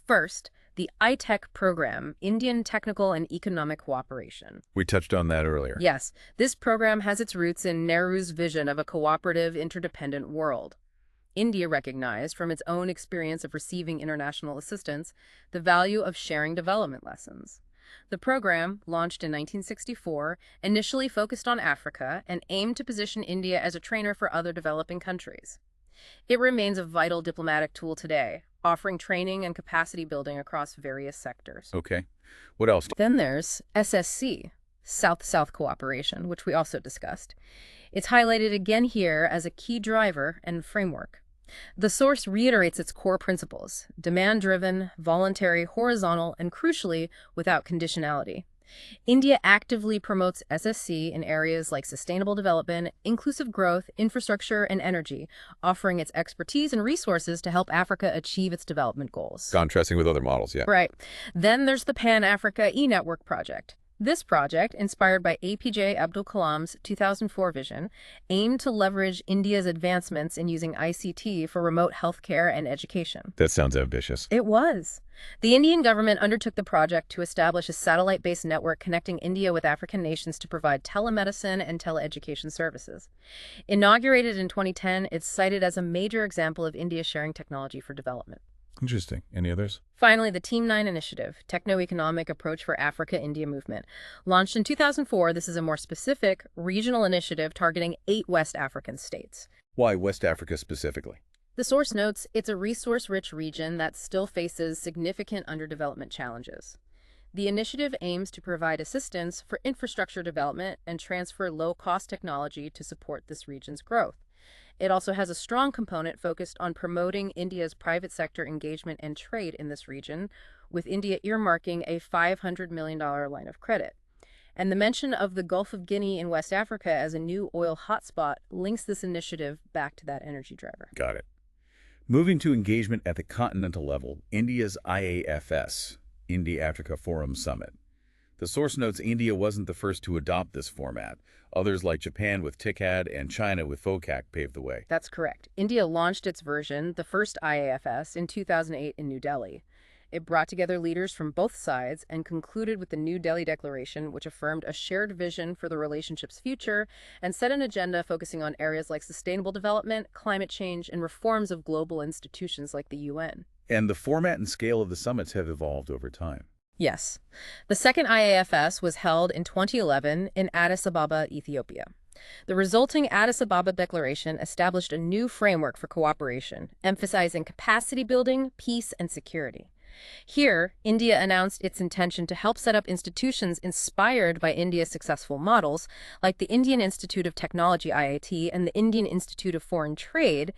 First, the ITEC program, Indian Technical and Economic Cooperation. We touched on that earlier. Yes, this program has its roots in Nehru's vision of a cooperative, interdependent world. India recognized, from its own experience of receiving international assistance, the value of sharing development lessons. The program, launched in 1964, initially focused on Africa and aimed to position India as a trainer for other developing countries. It remains a vital diplomatic tool today, offering training and capacity building across various sectors. Okay. What else? Then there's SSC, South-South Cooperation, which we also discussed. It's highlighted again here as a key driver and framework. The source reiterates its core principles: demand-driven, voluntary, horizontal, and crucially, without conditionality. India actively promotes SSC in areas like sustainable development, inclusive growth, infrastructure, and energy, offering its expertise and resources to help Africa achieve its development goals. Contrasting with other models, yeah. Right. Then there's the Pan-Africa e-Network project. This project, inspired by APJ Abdul Kalam's 2004 vision, aimed to leverage India's advancements in using ICT for remote healthcare and education. That sounds ambitious. It was. The Indian government undertook the project to establish a satellite-based network connecting India with African nations to provide telemedicine and teleeducation services. Inaugurated in 2010, it's cited as a major example of India sharing technology for development. Interesting. Any others? Finally, the Team 9 initiative, Techno-Economic Approach for Africa-India Movement. Launched in 2004, this is a more specific, regional initiative targeting 8 West African states. Why West Africa specifically? The source notes it's a resource-rich region that still faces significant underdevelopment challenges. The initiative aims to provide assistance for infrastructure development and transfer low-cost technology to support this region's growth. It also has a strong component focused on promoting India's private sector engagement and trade in this region, with India earmarking a $500 million line of credit. And the mention of the Gulf of Guinea in West Africa as a new oil hotspot links this initiative back to that energy driver. Got it. Moving to engagement at the continental level, India's IAFS, India-Africa Forum Summit. The source notes India wasn't the first to adopt this format. Others like Japan with TICAD and China with FOCAC paved the way. That's correct. India launched its version, the first IAFS, in 2008 in New Delhi. It brought together leaders from both sides and concluded with the New Delhi Declaration, which affirmed a shared vision for the relationship's future and set an agenda focusing on areas like sustainable development, climate change, and reforms of global institutions like the UN. And the format and scale of the summits have evolved over time. Yes. The second IAFS was held in 2011 in Addis Ababa, Ethiopia. The resulting Addis Ababa Declaration established a new framework for cooperation, emphasizing capacity building, peace, and security. Here, India announced its intention to help set up institutions inspired by India's successful models, like the Indian Institute of Technology (IIT) and the Indian Institute of Foreign Trade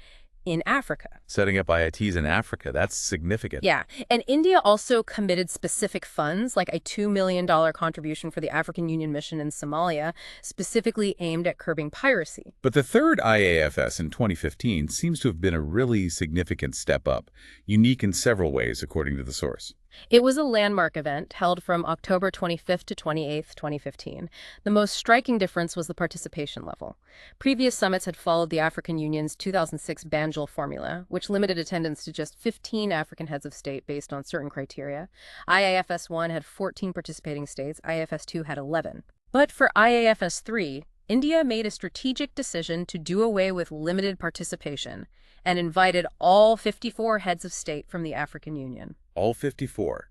in Africa. Setting up IITs in Africa, that's significant. Yeah, and India also committed specific funds, like a $2 million contribution for the African Union mission in Somalia, specifically aimed at curbing piracy. But the third IAFS in 2015 seems to have been a really significant step up, unique in several ways, according to the source. It was a landmark event held from October 25th to 28th, 2015. The most striking difference was the participation level. Previous summits had followed the African Union's 2006 Banjul formula, which limited attendance to just 15 African heads of state based on certain criteria. IAFS 1 had 14 participating states, IAFS 2 had 11. But for IAFS 3, India made a strategic decision to do away with limited participation and invited all 54 heads of state from the African Union. All 54.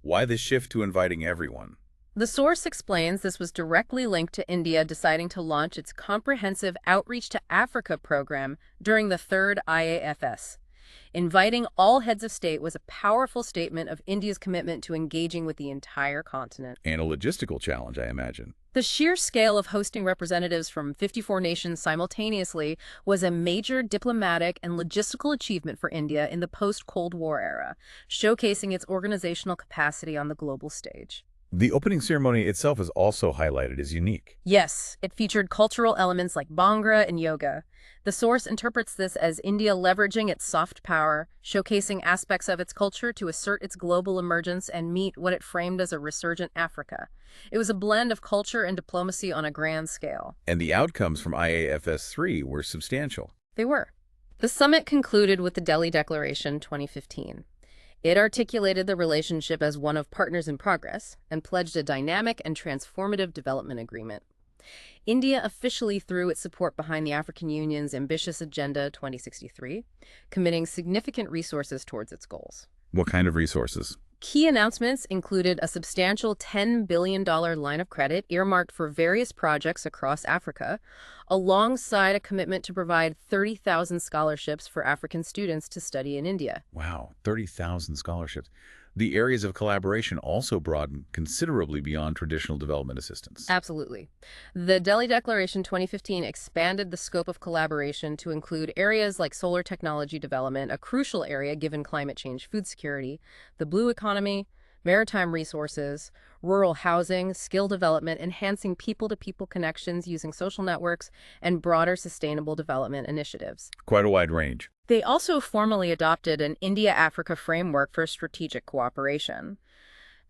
Why this shift to inviting everyone? The source explains this was directly linked to India deciding to launch its comprehensive Outreach to Africa program during the third IAFS. Inviting all heads of state was a powerful statement of India's commitment to engaging with the entire continent. And a logistical challenge, I imagine. The sheer scale of hosting representatives from 54 nations simultaneously was a major diplomatic and logistical achievement for India in the post-Cold War era, showcasing its organizational capacity on the global stage. The opening ceremony itself is also highlighted as unique. Yes, it featured cultural elements like Bhangra and yoga. The source interprets this as India leveraging its soft power, showcasing aspects of its culture to assert its global emergence and meet what it framed as a resurgent Africa. It was a blend of culture and diplomacy on a grand scale. And the outcomes from IAFS 3 were substantial. They were. The summit concluded with the Delhi Declaration 2015. It articulated the relationship as one of partners in progress and pledged a dynamic and transformative development agreement. India officially threw its support behind the African Union's ambitious Agenda 2063, committing significant resources towards its goals. What kind of resources? Key announcements included a substantial $10 billion line of credit earmarked for various projects across Africa, alongside a commitment to provide 30,000 scholarships for African students to study in India. Wow, 30,000 scholarships. The areas of collaboration also broadened considerably beyond traditional development assistance. Absolutely. The Delhi Declaration 2015 expanded the scope of collaboration to include areas like solar technology development, a crucial area given climate change, food security, the blue economy, maritime resources, rural housing, skill development, enhancing people-to-people connections using social networks, and broader sustainable development initiatives. Quite a wide range. They also formally adopted an India-Africa framework for strategic cooperation.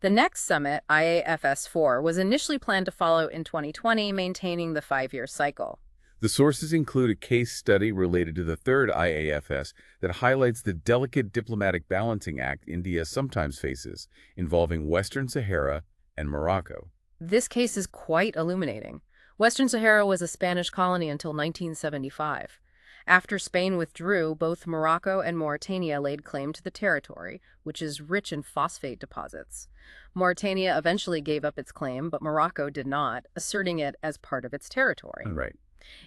The next summit, IAFS4, was initially planned to follow in 2020, maintaining the 5-year cycle. The sources include a case study related to the third IAFS that highlights the delicate diplomatic balancing act India sometimes faces, involving Western Sahara and Morocco. This case is quite illuminating. Western Sahara was a Spanish colony until 1975. After Spain withdrew, both Morocco and Mauritania laid claim to the territory, which is rich in phosphate deposits. Mauritania eventually gave up its claim, but Morocco did not, asserting it as part of its territory. Right.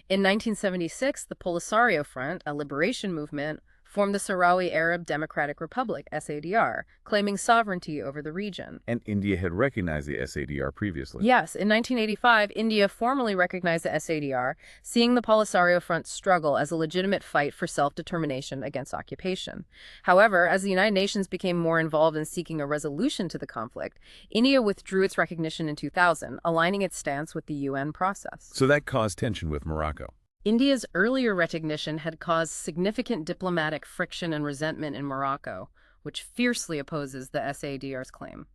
In 1976, the Polisario Front, a liberation movement, formed the Sahrawi Arab Democratic Republic, SADR, claiming sovereignty over the region. And India had recognized the SADR previously. Yes, in 1985, India formally recognized the SADR, seeing the Polisario Front struggle as a legitimate fight for self-determination against occupation. However, as the United Nations became more involved in seeking a resolution to the conflict, India withdrew its recognition in 2000, aligning its stance with the UN process. So that caused tension with Morocco. India's earlier recognition had caused significant diplomatic friction and resentment in Morocco, which fiercely opposes the SADR's claim.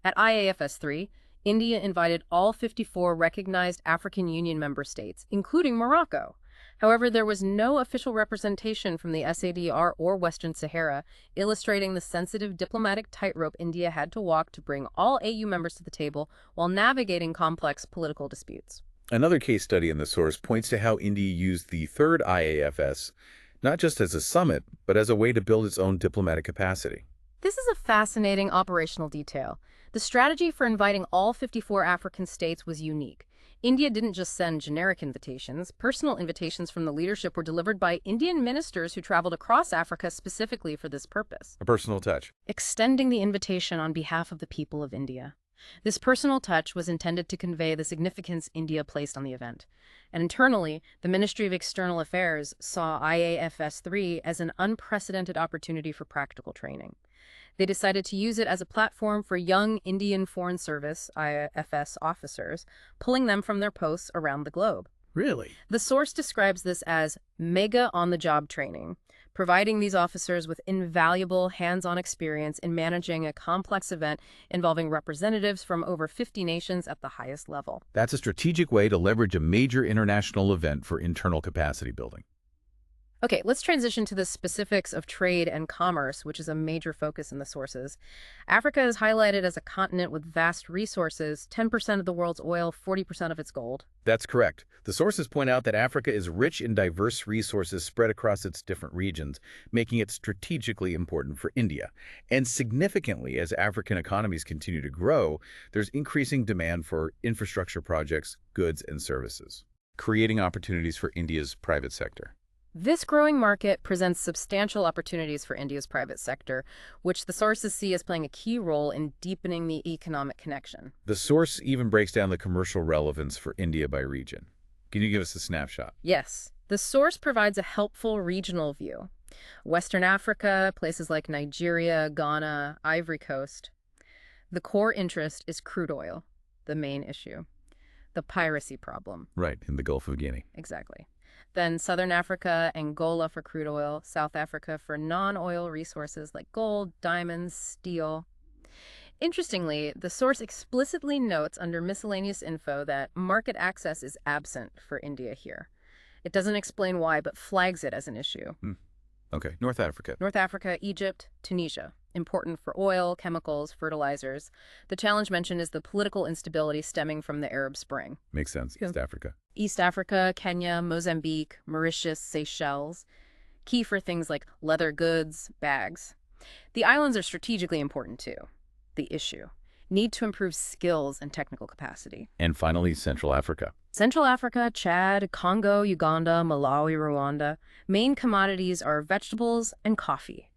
At IAFS 3, India invited all 54 recognized African Union member states, including Morocco. However, there was no official representation from the SADR or Western Sahara, illustrating the sensitive diplomatic tightrope India had to walk to bring all AU members to the table while navigating complex political disputes. Another case study in the source points to how India used the third IAFS not just as a summit, but as a way to build its own diplomatic capacity. This is a fascinating operational detail. The strategy for inviting all 54 African states was unique. India didn't just send generic invitations. Personal invitations from the leadership were delivered by Indian ministers who traveled across Africa specifically for this purpose, A personal touch. extending the invitation on behalf of the people of India. This personal touch was intended to convey the significance India placed on the event. And internally, the Ministry of External Affairs saw IAFS 3 as an unprecedented opportunity for practical training. They decided to use it as a platform for young Indian Foreign Service IAFS officers, pulling them from their posts around the globe. Really? The source describes this as mega on-the-job training, providing these officers with invaluable hands-on experience in managing a complex event involving representatives from over 50 nations at the highest level. That's a strategic way to leverage a major international event for internal capacity building. Okay, let's transition to the specifics of trade and commerce, which is a major focus in the sources. Africa is highlighted as a continent with vast resources, 10% of the world's oil, 40% of its gold. That's correct. The sources point out that Africa is rich in diverse resources spread across its different regions, making it strategically important for India. And significantly, as African economies continue to grow, there's increasing demand for infrastructure projects, goods, and services, creating opportunities for India's private sector. This growing market presents substantial opportunities for India's private sector, which the sources see as playing a key role in deepening the economic connection. The source even breaks down the commercial relevance for India by region. Can you give us a snapshot? Yes, the source provides a helpful regional view. Western Africa, places like Nigeria, Ghana, Ivory Coast. The core interest is crude oil, the main issue. The piracy problem. Right, in the Gulf of Guinea. Exactly. Then Southern Africa, Angola for crude oil, South Africa for non-oil resources like gold, diamonds, steel. Interestingly, the source explicitly notes under miscellaneous info that market access is absent for India here. It doesn't explain why, but flags it as an issue. Okay, North Africa. North Africa, Egypt, Tunisia. Important for oil, chemicals, fertilizers. The challenge mentioned is the political instability stemming from the Arab Spring. Makes sense. Yeah. East Africa. East Africa, Kenya, Mozambique, Mauritius, Seychelles. Key for things like leather goods, bags. The islands are strategically important too. The issue: need to improve skills and technical capacity. And finally, Central Africa. Central Africa, Chad, Congo, Uganda, Malawi, Rwanda. Main commodities are vegetables and coffee.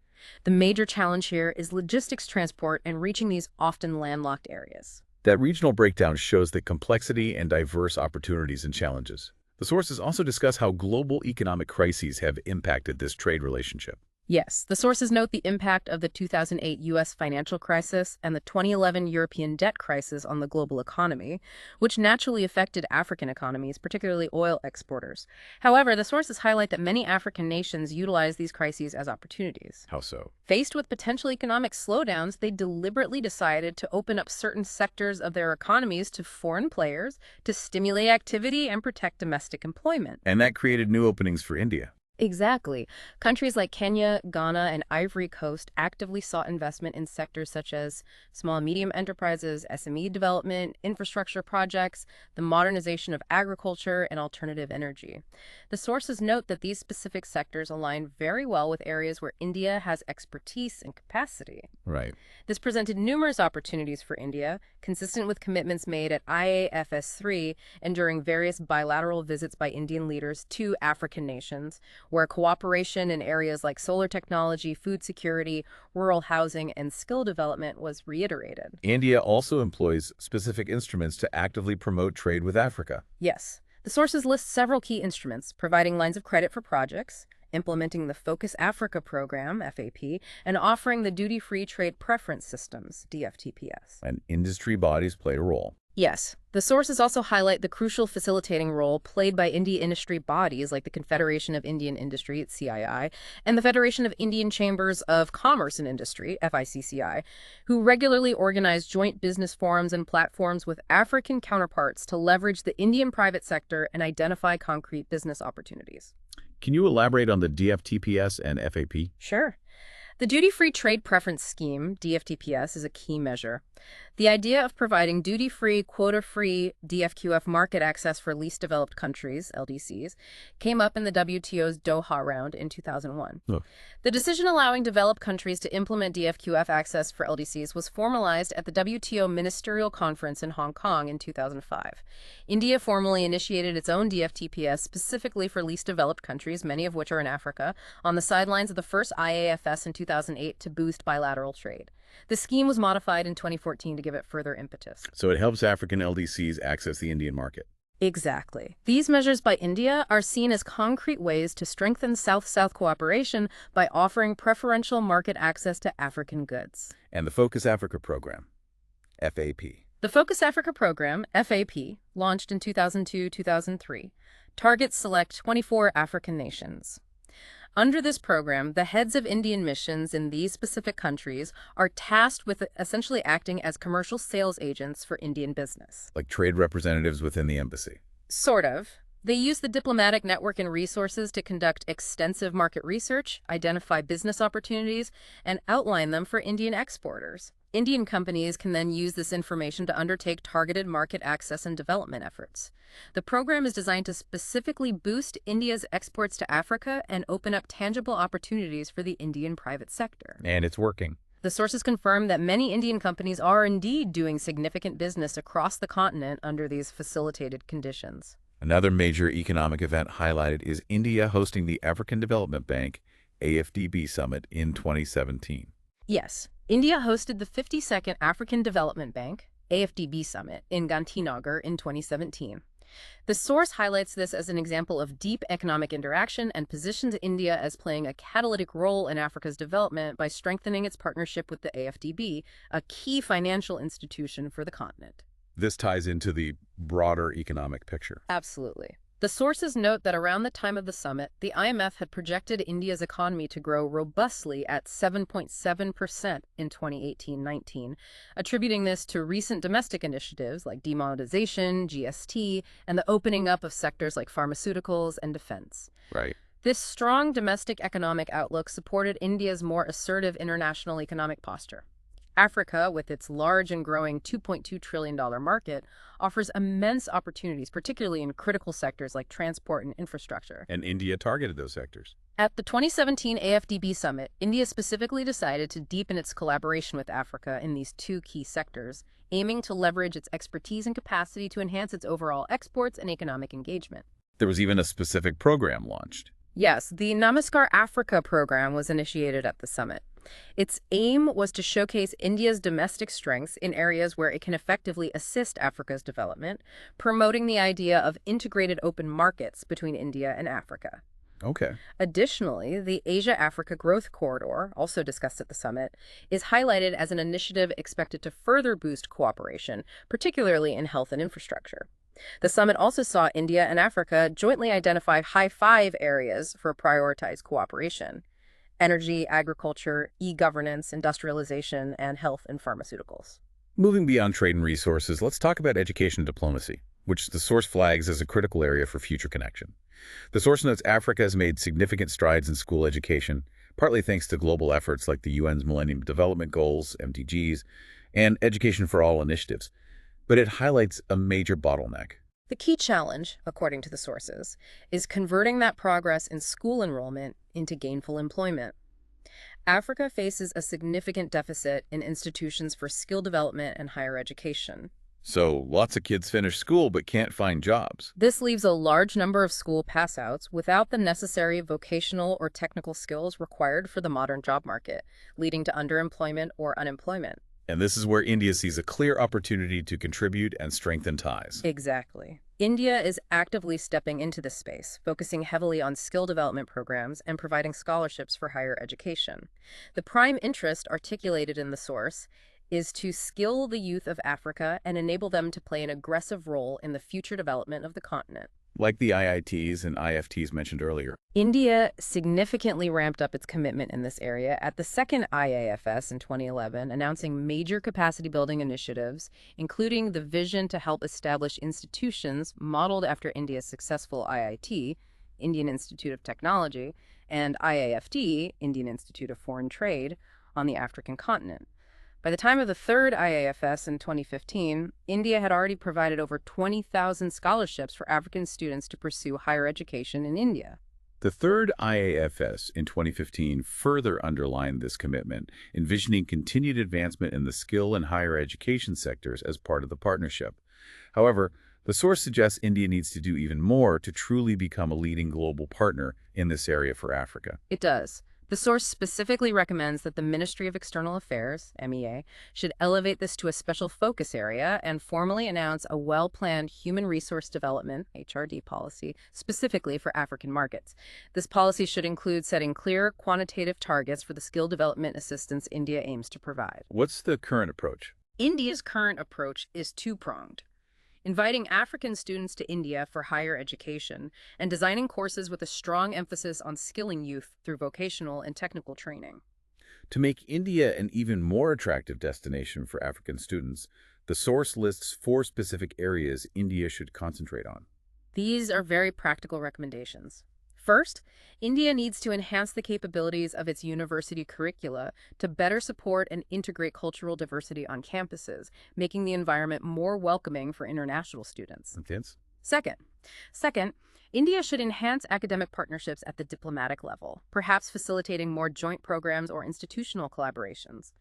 The major challenge here is logistics transport and reaching these often landlocked areas. That regional breakdown shows the complexity and diverse opportunities and challenges. The sources also discuss how global economic crises have impacted this trade relationship. Yes, the sources note the impact of the 2008 U.S. financial crisis and the 2011 European debt crisis on the global economy, which naturally affected African economies, particularly oil exporters. However, the sources highlight that many African nations utilize these crises as opportunities. How so? Faced with potential economic slowdowns, they deliberately decided to open up certain sectors of their economies to foreign players to stimulate activity and protect domestic employment. And that created new openings for India. Exactly. Countries like Kenya, Ghana, and Ivory Coast actively sought investment in sectors such as small and medium enterprises, SME development, infrastructure projects, the modernization of agriculture, and alternative energy. The sources note that these specific sectors align very well with areas where India has expertise and capacity. Right. This presented numerous opportunities for India, consistent with commitments made at IAFS 3 and during various bilateral visits by Indian leaders to African nations, where cooperation in areas like solar technology, food security, rural housing, and skill development was reiterated. India also employs specific instruments to actively promote trade with Africa. Yes, the sources list several key instruments, providing lines of credit for projects, implementing the Focus Africa program, FAP, and offering the duty-free trade preference systems, DFTPS. And industry bodies played a role. Yes, the sources also highlight the crucial facilitating role played by Indian industry bodies like the Confederation of Indian Industry, CII, and the Federation of Indian Chambers of Commerce and Industry, FICCI, who regularly organize joint business forums and platforms with African counterparts to leverage the Indian private sector and identify concrete business opportunities. Can you elaborate on the DFTPS and FAP? Sure. The Duty-Free Trade Preference Scheme, DFTPS, is a key measure. The idea of providing duty-free, quota-free DFQF market access for least developed countries, LDCs, came up in the WTO's Doha round in 2001. Oh. The decision allowing developed countries to implement DFQF access for LDCs was formalized at the WTO Ministerial Conference in Hong Kong in 2005. India formally initiated its own DFTPS specifically for least developed countries, many of which are in Africa, on the sidelines of the first IAFS in 2008 to boost bilateral trade. The scheme was modified in 2014 to give it further impetus. So it helps African LDCs access the Indian market. Exactly. These measures by India are seen as concrete ways to strengthen South-South cooperation by offering preferential market access to African goods. And the Focus Africa program, FAP. The Focus Africa program, FAP, launched in 2002-2003, targets select 24 African nations. Under this program, the heads of Indian missions in these specific countries are tasked with essentially acting as commercial sales agents for Indian business. Like trade representatives within the embassy. Sort of. They use the diplomatic network and resources to conduct extensive market research, identify business opportunities, and outline them for Indian exporters. Indian companies can then use this information to undertake targeted market access and development efforts. The program is designed to specifically boost India's exports to Africa and open up tangible opportunities for the Indian private sector. And it's working. The sources confirm that many Indian companies are indeed doing significant business across the continent under these facilitated conditions. Another major economic event highlighted is India hosting the African Development Bank, AFDB Summit in 2017. Yes, India hosted the 52nd African Development Bank, AFDB Summit, in Gandhinagar in 2017. The source highlights this as an example of deep economic interaction and positions India as playing a catalytic role in Africa's development by strengthening its partnership with the AFDB, a key financial institution for the continent. This ties into the broader economic picture. Absolutely. The sources note that around the time of the summit, the IMF had projected India's economy to grow robustly at 7.7% in 2018-19, attributing this to recent domestic initiatives like demonetization, GST, and the opening up of sectors like pharmaceuticals and defense. Right. This strong domestic economic outlook supported India's more assertive international economic posture. Africa, with its large and growing $2.2 trillion market, offers immense opportunities, particularly in critical sectors like transport and infrastructure. And India targeted those sectors. At the 2017 AFDB Summit, India specifically decided to deepen its collaboration with Africa in these two key sectors, aiming to leverage its expertise and capacity to enhance its overall exports and economic engagement. There was even a specific program launched. Yes, the Namaskar Africa program was initiated at the summit. Its aim was to showcase India's domestic strengths in areas where it can effectively assist Africa's development, promoting the idea of integrated open markets between India and Africa. Okay. Additionally, the Asia-Africa Growth Corridor, also discussed at the summit, is highlighted as an initiative expected to further boost cooperation, particularly in health and infrastructure. The summit also saw India and Africa jointly identify high-five areas for prioritized cooperation: energy, agriculture, e-governance, industrialization, and health and pharmaceuticals. Moving beyond trade and resources, let's talk about education and diplomacy, which the source flags as a critical area for future connection. The source notes Africa has made significant strides in school education, partly thanks to global efforts like the UN's Millennium Development Goals, MDGs, and Education for All initiatives. But it highlights a major bottleneck. The key challenge, according to the sources, is converting that progress in school enrollment into gainful employment. Africa faces a significant deficit in institutions for skill development and higher education. So lots of kids finish school but can't find jobs. This leaves a large number of school passouts without the necessary vocational or technical skills required for the modern job market, leading to underemployment or unemployment. And this is where India sees a clear opportunity to contribute and strengthen ties. Exactly. India is actively stepping into this space, focusing heavily on skill development programs and providing scholarships for higher education. The prime interest articulated in the source is to skill the youth of Africa and enable them to play an aggressive role in the future development of the continent. Like the IITs and IFTs mentioned earlier. India significantly ramped up its commitment in this area at the second IAFS in 2011, announcing major capacity building initiatives, including the vision to help establish institutions modeled after India's successful IIT, Indian Institute of Technology, and IAFT, Indian Institute of Foreign Trade, on the African continent. By the time of the third IAFS in 2015, India had already provided over 20,000 scholarships for African students to pursue higher education in India. The third IAFS in 2015 further underlined this commitment, envisioning continued advancement in the skill and higher education sectors as part of the partnership. However, the source suggests India needs to do even more to truly become a leading global partner in this area for Africa. It does. The source specifically recommends that the Ministry of External Affairs, MEA, should elevate this to a special focus area and formally announce a well-planned human resource development, HRD policy, specifically for African markets. This policy should include setting clear quantitative targets for the skill development assistance India aims to provide. What's the current approach? India's current approach is two-pronged: inviting African students to India for higher education, and designing courses with a strong emphasis on skilling youth through vocational and technical training. To make India an even more attractive destination for African students, the source lists 4 specific areas India should concentrate on. These are very practical recommendations. First, India needs to enhance the capabilities of its university curricula to better support and integrate cultural diversity on campuses, making the environment more welcoming for international students. Intense? Second, India should enhance academic partnerships at the diplomatic level, perhaps facilitating more joint programs or institutional collaborations.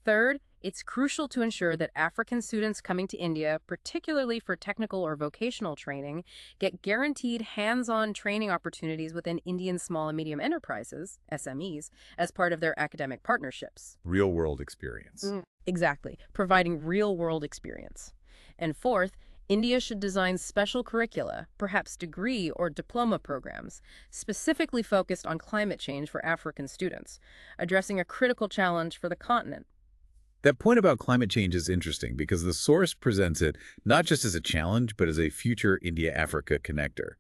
Third, it's crucial to ensure that African students coming to India, particularly for technical or vocational training, get guaranteed hands-on training opportunities within Indian small and medium enterprises, SMEs, as part of their academic partnerships. Real-world experience. Exactly, providing real-world experience. And fourth, India should design special curricula, perhaps degree or diploma programs, specifically focused on climate change for African students, addressing a critical challenge for the continent. That point about climate change is interesting because the source presents it not just as a challenge, but as a future India-Africa connector.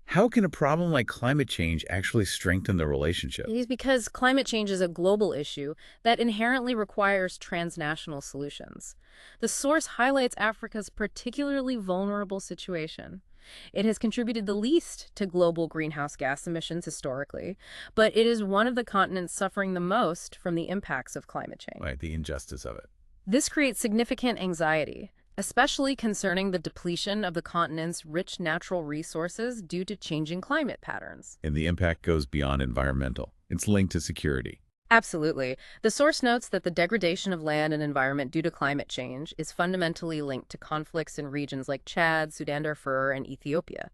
How can a problem like climate change actually strengthen the relationship? It is because climate change is a global issue that inherently requires transnational solutions. The source highlights Africa's particularly vulnerable situation. It has contributed the least to global greenhouse gas emissions historically, but it is one of the continents suffering the most from the impacts of climate change. Right, the injustice of it. This creates significant anxiety, especially concerning the depletion of the continent's rich natural resources due to changing climate patterns. And the impact goes beyond environmental. It's linked to security. Absolutely. The source notes that the degradation of land and environment due to climate change is fundamentally linked to conflicts in regions like Chad, Sudan Darfur, and Ethiopia.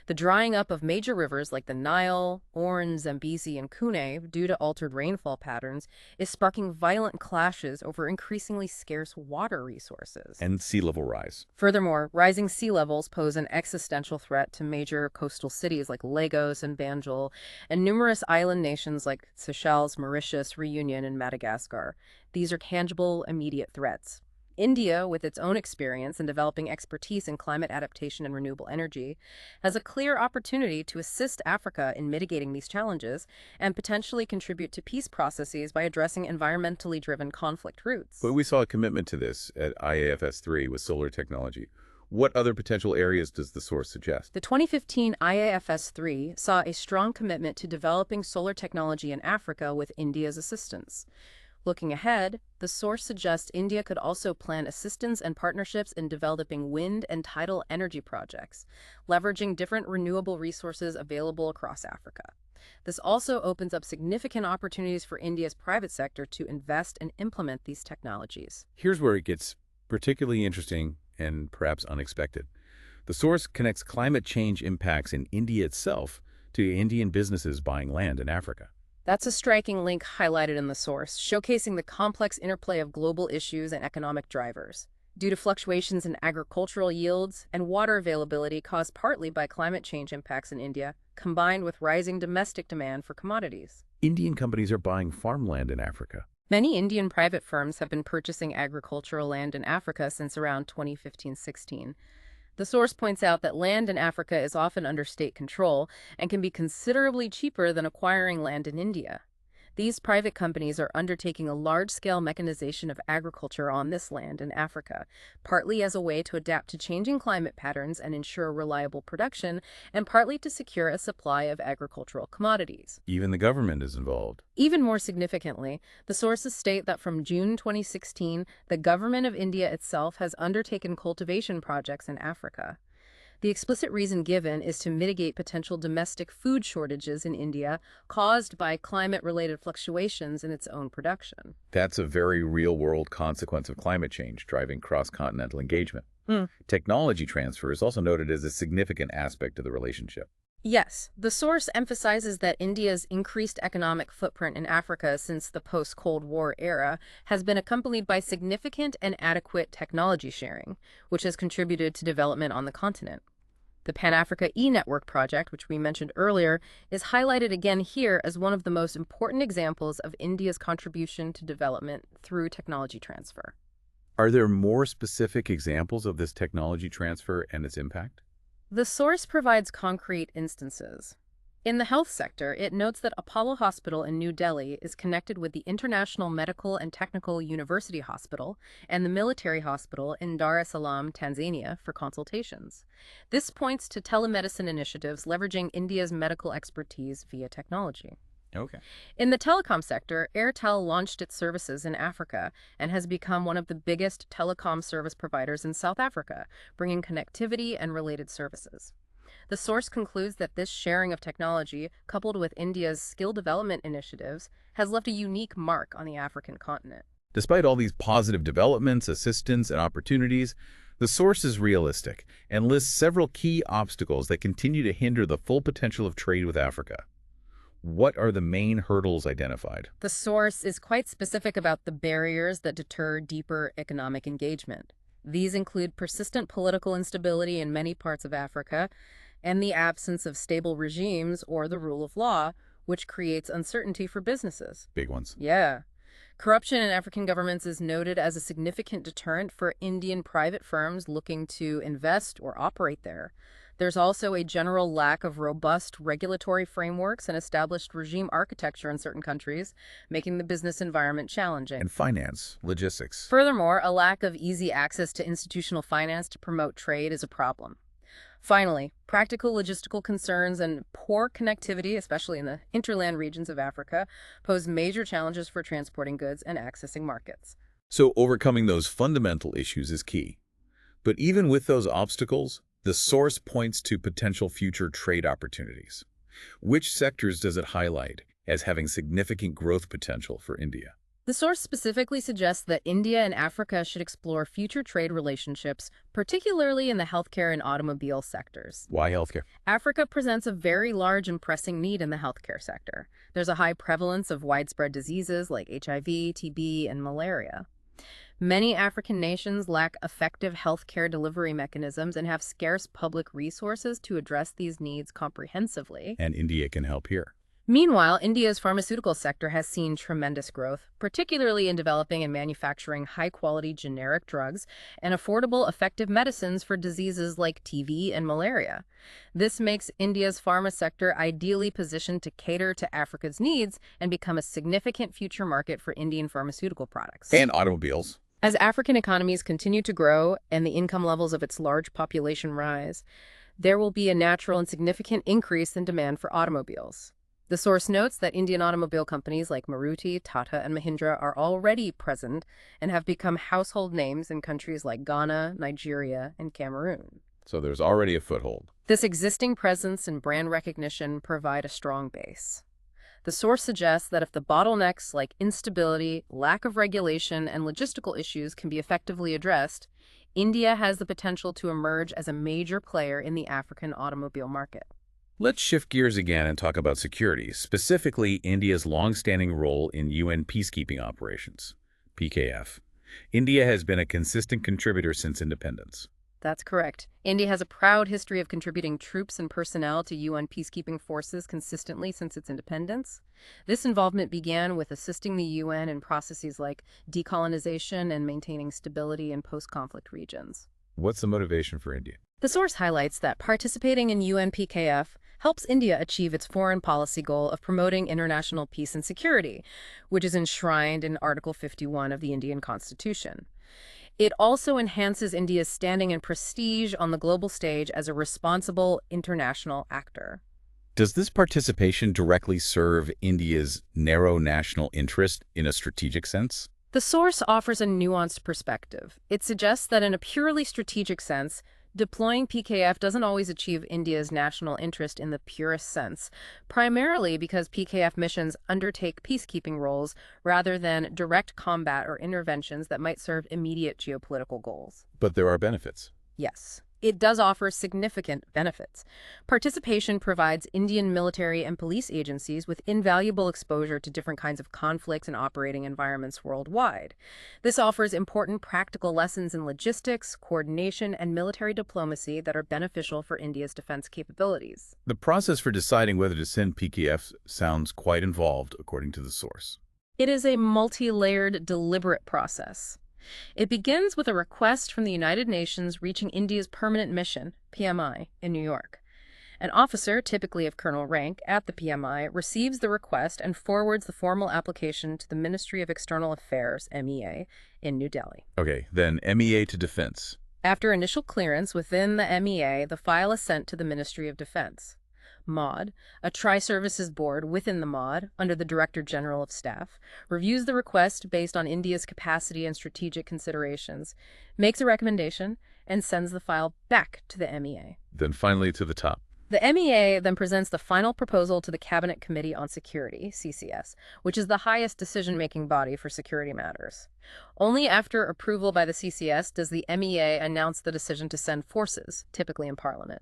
The drying up of major rivers like the Nile, Orne, Zambezi, and Kune due to altered rainfall patterns is sparking violent clashes over increasingly scarce water resources. And sea level rise. Furthermore, rising sea levels pose an existential threat to major coastal cities like Lagos and Banjul, and numerous island nations like Seychelles, Mauritius, Reunion, and Madagascar. These are tangible, immediate threats. India, with its own experience and developing expertise in climate adaptation and renewable energy, has a clear opportunity to assist Africa in mitigating these challenges and potentially contribute to peace processes by addressing environmentally driven conflict routes. But we saw a commitment to this at IAFS 3 with solar technology. What other potential areas does the source suggest? The 2015 IAFS 3 saw a strong commitment to developing solar technology in Africa with India's assistance. Looking ahead, the source suggests India could also plan assistance and partnerships in developing wind and tidal energy projects, leveraging different renewable resources available across Africa. This also opens up significant opportunities for India's private sector to invest and implement these technologies. Here's where it gets particularly interesting and perhaps unexpected. The source connects climate change impacts in India itself to Indian businesses buying land in Africa. That's a striking link highlighted in the source, showcasing the complex interplay of global issues and economic drivers. Due to fluctuations in agricultural yields and water availability caused partly by climate change impacts in India, combined with rising domestic demand for commodities. Indian companies are buying farmland in Africa. Many Indian private firms have been purchasing agricultural land in Africa since around 2015-16. The source points out that land in Africa is often under state control and can be considerably cheaper than acquiring land in India. These private companies are undertaking a large-scale mechanization of agriculture on this land in Africa, partly as a way to adapt to changing climate patterns and ensure reliable production, and partly to secure a supply of agricultural commodities. Even the government is involved. Even more significantly, the sources state that from June 2016, the government of India itself has undertaken cultivation projects in Africa. The explicit reason given is to mitigate potential domestic food shortages in India caused by climate-related fluctuations in its own production. That's a very real-world consequence of climate change, driving cross-continental engagement. Technology transfer is also noted as a significant aspect of the relationship. Yes, the source emphasizes that India's increased economic footprint in Africa since the post-Cold War era has been accompanied by significant and adequate technology sharing, which has contributed to development on the continent. The Pan-Africa e-Network project, which we mentioned earlier, is highlighted again here as one of the most important examples of India's contribution to development through technology transfer. Are there more specific examples of this technology transfer and its impact? The source provides concrete instances. In the health sector, it notes that Apollo Hospital in New Delhi is connected with the International Medical and Technical University Hospital and the Military Hospital in Dar es Salaam, Tanzania, for consultations. This points to telemedicine initiatives leveraging India's medical expertise via technology. Okay. In the telecom sector, Airtel launched its services in Africa and has become one of the biggest telecom service providers in South Africa, bringing connectivity and related services. The source concludes that this sharing of technology, coupled with India's skill development initiatives, has left a unique mark on the African continent. Despite all these positive developments, assistance, and opportunities, the source is realistic and lists several key obstacles that continue to hinder the full potential of trade with Africa. What are the main hurdles identified? The source is quite specific about the barriers that deter deeper economic engagement. These include persistent political instability in many parts of Africa and the absence of stable regimes or the rule of law, which creates uncertainty for businesses. Big ones. Yeah. Corruption in African governments is noted as a significant deterrent for Indian private firms looking to invest or operate there. There's also a general lack of robust regulatory frameworks and established regime architecture in certain countries, making the business environment challenging. And finance, logistics. Furthermore, a lack of easy access to institutional finance to promote trade is a problem. Finally, practical logistical concerns and poor connectivity, especially in the hinterland regions of Africa, pose major challenges for transporting goods and accessing markets. So overcoming those fundamental issues is key. But even with those obstacles, the source points to potential future trade opportunities. Which sectors does it highlight as having significant growth potential for India? The source specifically suggests that India and Africa should explore future trade relationships, particularly in the healthcare and automobile sectors. Why healthcare? Africa presents a very large and pressing need in the healthcare sector. There's a high prevalence of widespread diseases like HIV, TB, and malaria. Many African nations lack effective healthcare delivery mechanisms and have scarce public resources to address these needs comprehensively. And India can help here. Meanwhile, India's pharmaceutical sector has seen tremendous growth, particularly in developing and manufacturing high-quality generic drugs and affordable, effective medicines for diseases like TB and malaria. This makes India's pharma sector ideally positioned to cater to Africa's needs and become a significant future market for Indian pharmaceutical products. And automobiles. As African economies continue to grow and the income levels of its large population rise, there will be a natural and significant increase in demand for automobiles. The source notes that Indian automobile companies like Maruti, Tata, and Mahindra are already present and have become household names in countries like Ghana, Nigeria, and Cameroon. So there's already a foothold. This existing presence and brand recognition provide a strong base. The source suggests that if the bottlenecks like instability, lack of regulation, and logistical issues can be effectively addressed, India has the potential to emerge as a major player in the African automobile market. Let's shift gears again and talk about security, specifically India's long-standing role in UN peacekeeping operations, PKF. India has been a consistent contributor since independence. That's correct. India has a proud history of contributing troops and personnel to UN peacekeeping forces consistently since its independence. This involvement began with assisting the UN in processes like decolonization and maintaining stability in post-conflict regions. What's the motivation for India? The source highlights that participating in UN PKF helps India achieve its foreign policy goal of promoting international peace and security, which is enshrined in Article 51 of the Indian Constitution. It also enhances India's standing and prestige on the global stage as a responsible international actor. Does this participation directly serve India's narrow national interest in a strategic sense? The source offers a nuanced perspective. It suggests that in a purely strategic sense, deploying PKF doesn't always achieve India's national interest in the purest sense, primarily because PKF missions undertake peacekeeping roles rather than direct combat or interventions that might serve immediate geopolitical goals. But there are benefits. Yes, it does offer significant benefits. Participation provides Indian military and police agencies with invaluable exposure to different kinds of conflicts and operating environments worldwide. This offers important practical lessons in logistics, coordination, and military diplomacy that are beneficial for India's defense capabilities. The process for deciding whether to send PKF sounds quite involved, according to the source. It is a multi-layered, deliberate process. It begins with a request from the United Nations reaching India's Permanent Mission, PMI, in New York. An officer, typically of colonel rank, at the PMI receives the request and forwards the formal application to the Ministry of External Affairs, MEA, in New Delhi. Okay, then MEA to defense. After initial clearance within the MEA, the file is sent to the Ministry of Defense. MOD, a tri-services board within the MOD, under the Director General of Staff, reviews the request based on India's capacity and strategic considerations, makes a recommendation, and sends the file back to the MEA. Then finally to the top. The MEA then presents the final proposal to the Cabinet Committee on Security, CCS, which is the highest decision-making body for security matters. Only after approval by the CCS does the MEA announce the decision to send forces, typically in Parliament.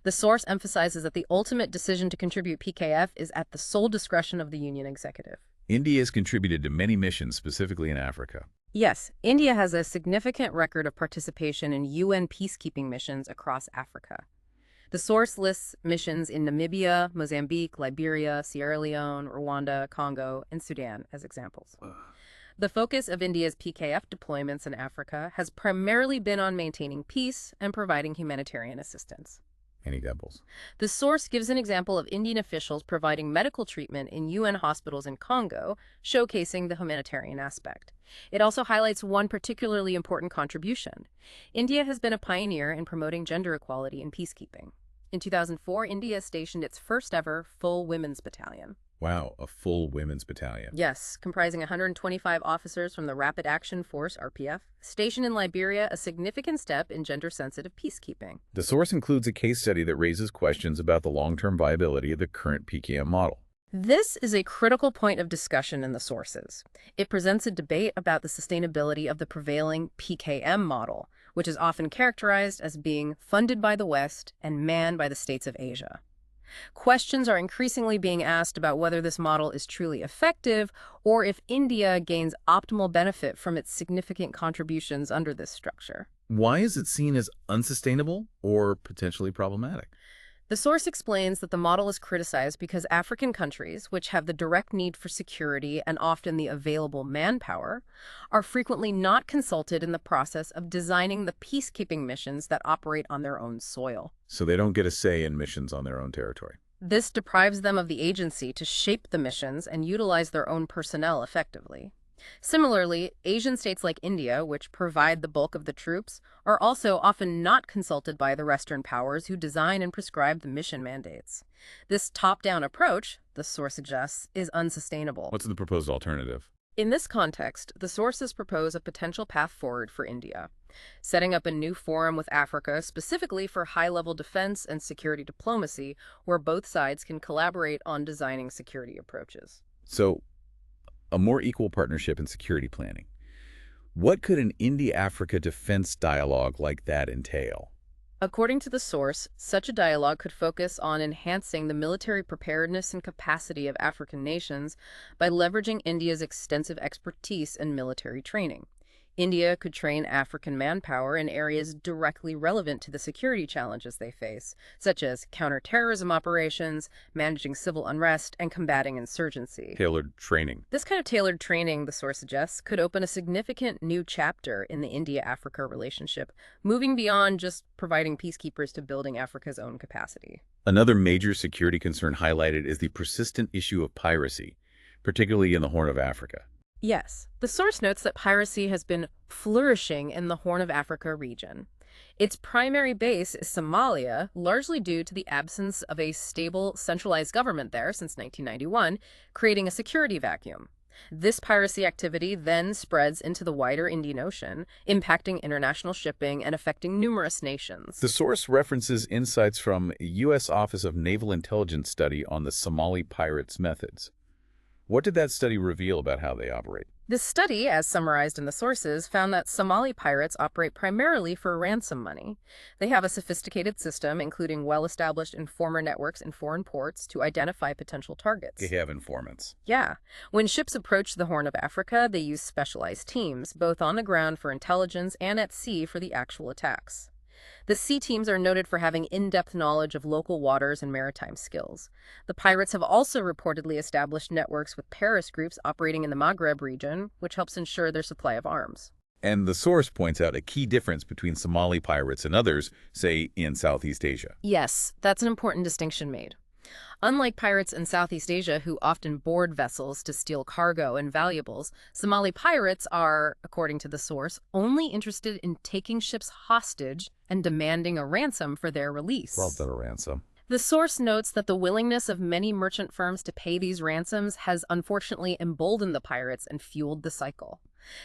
The source emphasizes that the ultimate decision to contribute PKF is at the sole discretion of the Union Executive. India has contributed to many missions, specifically in Africa. Yes, India has a significant record of participation in UN peacekeeping missions across Africa. The source lists missions in Namibia, Mozambique, Liberia, Sierra Leone, Rwanda, Congo, and Sudan as examples. The focus of India's PKF deployments in Africa has primarily been on maintaining peace and providing humanitarian assistance. Any examples? The source gives an example of Indian officials providing medical treatment in UN hospitals in Congo, showcasing the humanitarian aspect. It also highlights one particularly important contribution. India has been a pioneer in promoting gender equality in peacekeeping. In 2004, India stationed its first ever full women's battalion. Wow, a full women's battalion. Yes, comprising 125 officers from the Rapid Action Force, RPF, stationed in Liberia, a significant step in gender-sensitive peacekeeping. The source includes a case study that raises questions about the long-term viability of the current PKM model. This is a critical point of discussion in the sources. It presents a debate about the sustainability of the prevailing PKM model, which is often characterized as being funded by the West and manned by the states of Asia. Questions are increasingly being asked about whether this model is truly effective or if India gains optimal benefit from its significant contributions under this structure. Why is it seen as unsustainable or potentially problematic? The source explains that the model is criticized because African countries, which have the direct need for security and often the available manpower, are frequently not consulted in the process of designing the peacekeeping missions that operate on their own soil. So they don't get a say in missions on their own territory. This deprives them of the agency to shape the missions and utilize their own personnel effectively. Similarly, Asian states like India, which provide the bulk of the troops, are also often not consulted by the Western powers who design and prescribe the mission mandates. This top-down approach, the source suggests, is unsustainable. What's the proposed alternative? In this context, the sources propose a potential path forward for India, setting up a new forum with Africa specifically for high-level defense and security diplomacy, where both sides can collaborate on designing security approaches. So, a more equal partnership in security planning. What could an India-Africa defense dialogue like that entail? According to the source, such a dialogue could focus on enhancing the military preparedness and capacity of African nations by leveraging India's extensive expertise in military training. India could train African manpower in areas directly relevant to the security challenges they face, such as counterterrorism operations, managing civil unrest, and combating insurgency. Tailored training. This kind of tailored training, the source suggests, could open a significant new chapter in the India-Africa relationship, moving beyond just providing peacekeepers to building Africa's own capacity. Another major security concern highlighted is the persistent issue of piracy, particularly in the Horn of Africa. Yes, the source notes that piracy has been flourishing in the Horn of Africa region. Its primary base is Somalia, largely due to the absence of a stable, centralized government there since 1991, creating a security vacuum. This piracy activity then spreads into the wider Indian Ocean, impacting international shipping and affecting numerous nations. The source references insights from a U.S. Office of Naval Intelligence study on the Somali pirates' methods. What did that study reveal about how they operate? This study, as summarized in the sources, found that Somali pirates operate primarily for ransom money. They have a sophisticated system, including well-established informer networks in foreign ports, to identify potential targets. They have informants. Yeah. When ships approach the Horn of Africa, they use specialized teams, both on the ground for intelligence and at sea for the actual attacks. The sea teams are noted for having in-depth knowledge of local waters and maritime skills. The pirates have also reportedly established networks with Paris groups operating in the Maghreb region, which helps ensure their supply of arms. And the source points out a key difference between Somali pirates and others, say, in Southeast Asia. Yes, that's an important distinction made. Unlike pirates in Southeast Asia who often board vessels to steal cargo and valuables, Somali pirates are, according to the source, only interested in taking ships hostage and demanding a ransom for their release. Well, a ransom. The source notes that the willingness of many merchant firms to pay these ransoms has unfortunately emboldened the pirates and fueled the cycle.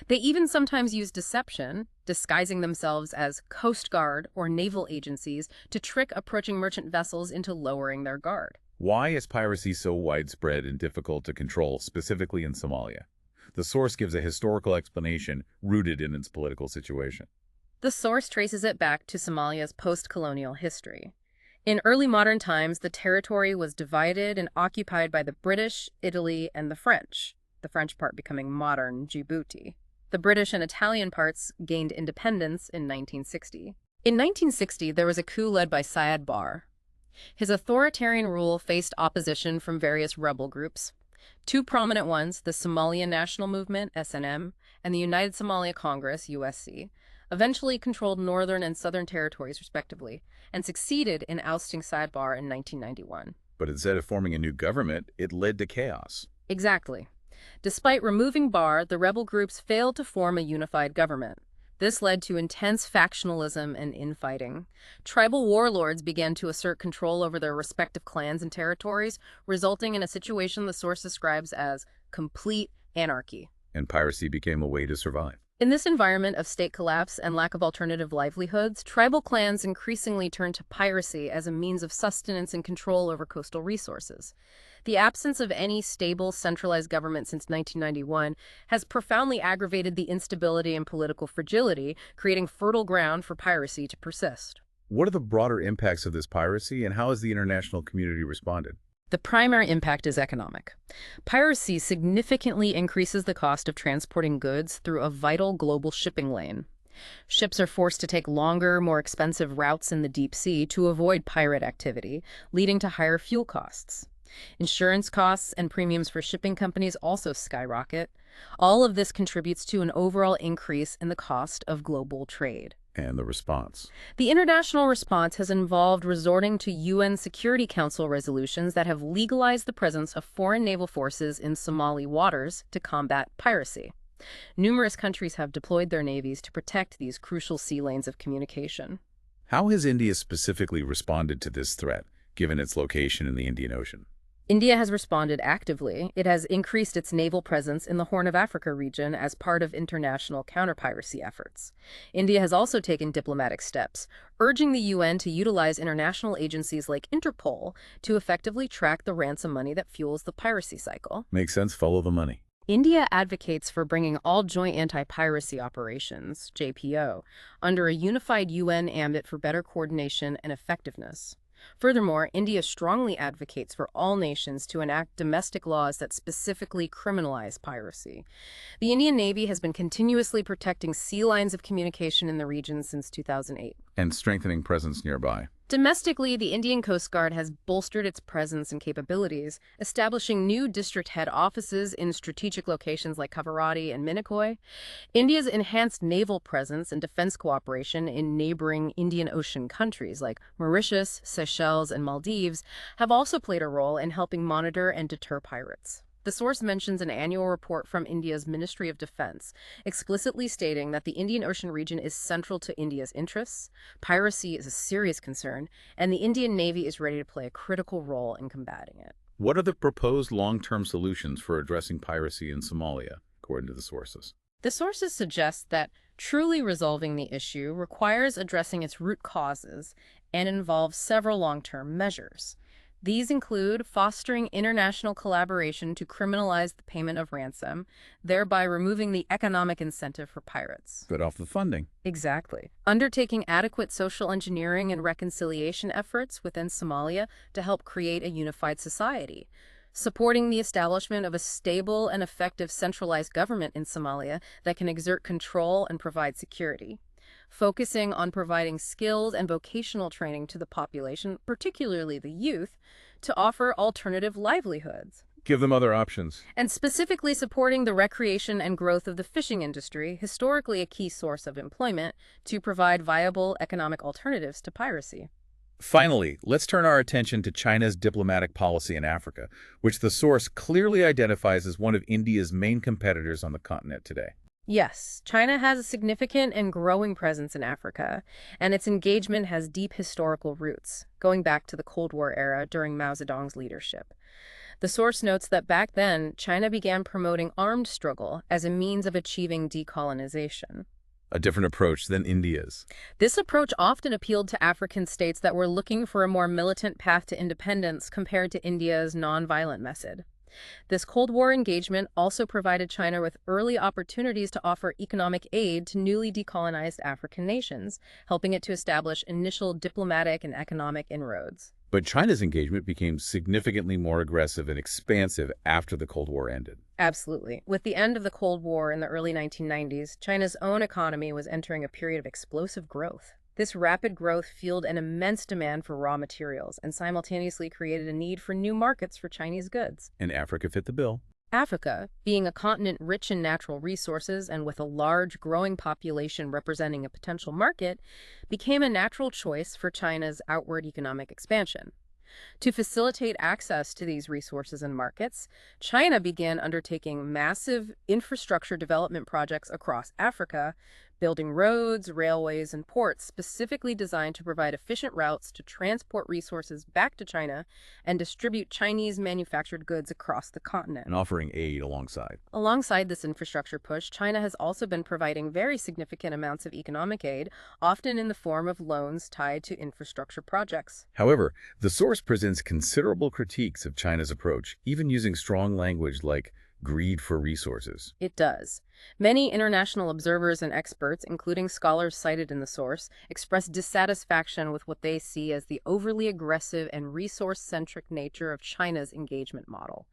They even sometimes use deception, disguising themselves as Coast Guard or naval agencies to trick approaching merchant vessels into lowering their guard. Why is piracy so widespread and difficult to control, specifically in Somalia? The source gives a historical explanation rooted in its political situation. The source traces it back to Somalia's post-colonial history. In early modern times, the territory was divided and occupied by the British, Italy, and the French part becoming modern Djibouti. The British and Italian parts gained independence in 1960. In 1960, there was a coup led by Siad Barre. His authoritarian rule faced opposition from various rebel groups. Two prominent ones, the Somalian National Movement, SNM, and the United Somalia Congress, USC, eventually controlled northern and southern territories respectively, and succeeded in ousting Siad Barre in 1991. But instead of forming a new government, it led to chaos. Exactly. Despite removing Barre, the rebel groups failed to form a unified government. This led to intense factionalism and infighting. Tribal warlords began to assert control over their respective clans and territories, resulting in a situation the source describes as complete anarchy. And piracy became a way to survive. In this environment of state collapse and lack of alternative livelihoods, tribal clans increasingly turned to piracy as a means of sustenance and control over coastal resources. The absence of any stable, centralized government since 1991 has profoundly aggravated the instability and political fragility, creating fertile ground for piracy to persist. What are the broader impacts of this piracy, and how has the international community responded? The primary impact is economic. Piracy significantly increases the cost of transporting goods through a vital global shipping lane. Ships are forced to take longer, more expensive routes in the deep sea to avoid pirate activity, leading to higher fuel costs. Insurance costs and premiums for shipping companies also skyrocket. All of this contributes to an overall increase in the cost of global trade. And the response? The international response has involved resorting to UN Security Council resolutions that have legalized the presence of foreign naval forces in Somali waters to combat piracy. Numerous countries have deployed their navies to protect these crucial sea lanes of communication. How has India specifically responded to this threat, given its location in the Indian Ocean? India has responded actively. It has increased its naval presence in the Horn of Africa region as part of international counter-piracy efforts. India has also taken diplomatic steps, urging the UN to utilize international agencies like Interpol to effectively track the ransom money that fuels the piracy cycle. Makes sense, follow the money. India advocates for bringing all joint anti-piracy operations, JPO, under a unified UN ambit for better coordination and effectiveness. Furthermore, India strongly advocates for all nations to enact domestic laws that specifically criminalize piracy. The Indian Navy has been continuously protecting sea lines of communication in the region since 2008. And strengthening presence nearby. Domestically, the Indian Coast Guard has bolstered its presence and capabilities, establishing new district head offices in strategic locations like Kavaradi and Minicoy. India's enhanced naval presence and defense cooperation in neighboring Indian Ocean countries like Mauritius, Seychelles, and Maldives have also played a role in helping monitor and deter pirates. The source mentions an annual report from India's Ministry of Defense, explicitly stating that the Indian Ocean region is central to India's interests, piracy is a serious concern, and the Indian Navy is ready to play a critical role in combating it. What are the proposed long-term solutions for addressing piracy in Somalia, according to the sources? The sources suggest that truly resolving the issue requires addressing its root causes and involves several long-term measures. These include fostering international collaboration to criminalize the payment of ransom, thereby removing the economic incentive for pirates. Cut off the funding. Exactly. Undertaking adequate social engineering and reconciliation efforts within Somalia to help create a unified society. Supporting the establishment of a stable and effective centralized government in Somalia that can exert control and provide security. Focusing on providing skills and vocational training to the population, particularly the youth, to offer alternative livelihoods. Give them other options. And specifically supporting the recreation and growth of the fishing industry, historically a key source of employment, to provide viable economic alternatives to piracy. Finally, let's turn our attention to China's diplomatic policy in Africa, which the source clearly identifies as one of India's main competitors on the continent today. Yes, China has a significant and growing presence in Africa, and its engagement has deep historical roots, going back to the Cold War era during Mao Zedong's leadership. The source notes that back then, China began promoting armed struggle as a means of achieving decolonization. A different approach than India's. This approach often appealed to African states that were looking for a more militant path to independence compared to India's nonviolent method. This Cold War engagement also provided China with early opportunities to offer economic aid to newly decolonized African nations, helping it to establish initial diplomatic and economic inroads. But China's engagement became significantly more aggressive and expansive after the Cold War ended. Absolutely. With the end of the Cold War in the early 1990s, China's own economy was entering a period of explosive growth. This rapid growth fueled an immense demand for raw materials and simultaneously created a need for new markets for Chinese goods. And Africa fit the bill. Africa, being a continent rich in natural resources and with a large, growing population representing a potential market, became a natural choice for China's outward economic expansion. To facilitate access to these resources and markets, China began undertaking massive infrastructure development projects across Africa, building roads, railways, and ports specifically designed to provide efficient routes to transport resources back to China and distribute Chinese manufactured goods across the continent. And offering aid alongside. Alongside this infrastructure push, China has also been providing very significant amounts of economic aid, often in the form of loans tied to infrastructure projects. However, the source presents considerable critiques of China's approach, even using strong language like greed for resources. It does. Many international observers and experts, including scholars cited in the source, express dissatisfaction with what they see as the overly aggressive and resource-centric nature of China's engagement model.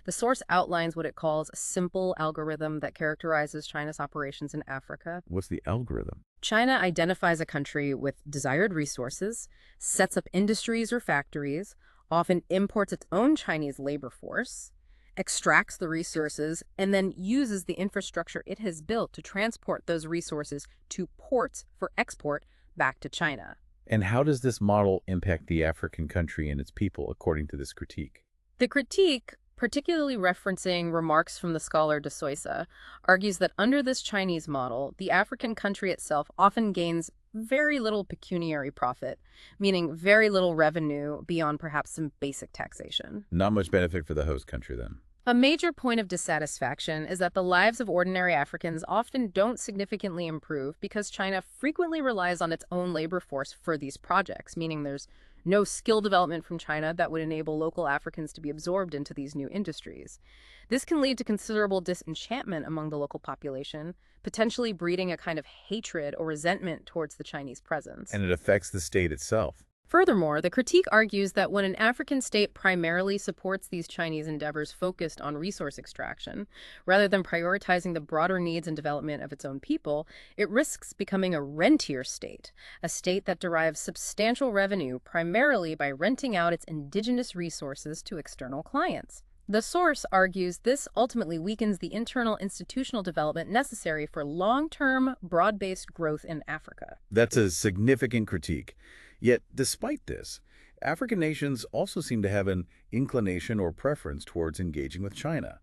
The source outlines what it calls a simple algorithm that characterizes China's operations in Africa. What's the algorithm? China identifies a country with desired resources, sets up industries or factories, often imports its own Chinese labor force, extracts the resources, and then uses the infrastructure it has built to transport those resources to ports for export back to China. And how does this model impact the African country and its people, according to this critique? The critique, particularly referencing remarks from the scholar de Soysa, argues that under this Chinese model, the African country itself often gains very little pecuniary profit, meaning very little revenue beyond perhaps some basic taxation. Not much benefit for the host country, then. A major point of dissatisfaction is that the lives of ordinary Africans often don't significantly improve because China frequently relies on its own labor force for these projects, meaning there's no skill development from China that would enable local Africans to be absorbed into these new industries. This can lead to considerable disenchantment among the local population, potentially breeding a kind of hatred or resentment towards the Chinese presence. And it affects the state itself. Furthermore, the critique argues that when an African state primarily supports these Chinese endeavors focused on resource extraction, rather than prioritizing the broader needs and development of its own people, it risks becoming a rentier state, a state that derives substantial revenue primarily by renting out its indigenous resources to external clients. The source argues this ultimately weakens the internal institutional development necessary for long-term, broad-based growth in Africa. That's a significant critique. Yet, despite this, African nations also seem to have an inclination or preference towards engaging with China.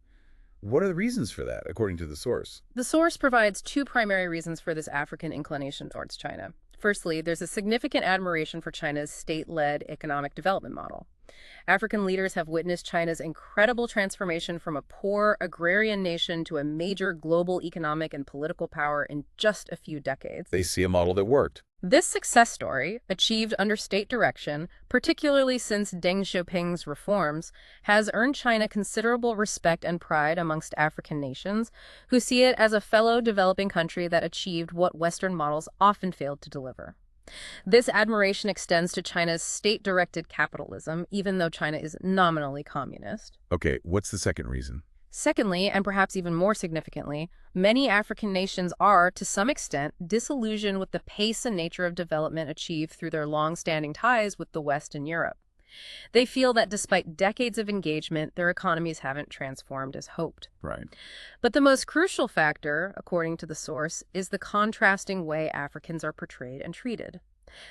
What are the reasons for that, according to the source? The source provides two primary reasons for this African inclination towards China. Firstly, there's a significant admiration for China's state-led economic development model. African leaders have witnessed China's incredible transformation from a poor agrarian nation to a major global economic and political power in just a few decades. They see a model that worked. This success story, achieved under state direction, particularly since Deng Xiaoping's reforms, has earned China considerable respect and pride amongst African nations, who see it as a fellow developing country that achieved what Western models often failed to deliver. This admiration extends to China's state-directed capitalism, even though China is nominally communist. Okay, what's the second reason? Secondly, and perhaps even more significantly, many African nations are, to some extent, disillusioned with the pace and nature of development achieved through their long-standing ties with the West and Europe. They feel that despite decades of engagement, their economies haven't transformed as hoped. Right. But the most crucial factor, according to the source, is the contrasting way Africans are portrayed and treated.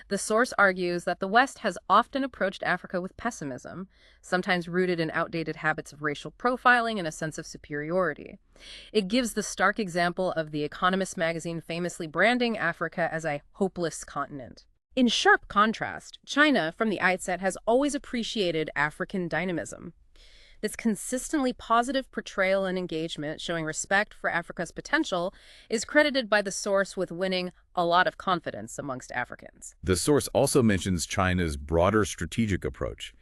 The source argues that the West has often approached Africa with pessimism, sometimes rooted in outdated habits of racial profiling and a sense of superiority. It gives the stark example of The Economist magazine famously branding Africa as a hopeless continent. In sharp contrast, China, from the outset, has always appreciated African dynamism. This consistently positive portrayal and engagement, showing respect for Africa's potential, is credited by the source with winning a lot of confidence amongst Africans. The source also mentions China's broader strategic approach,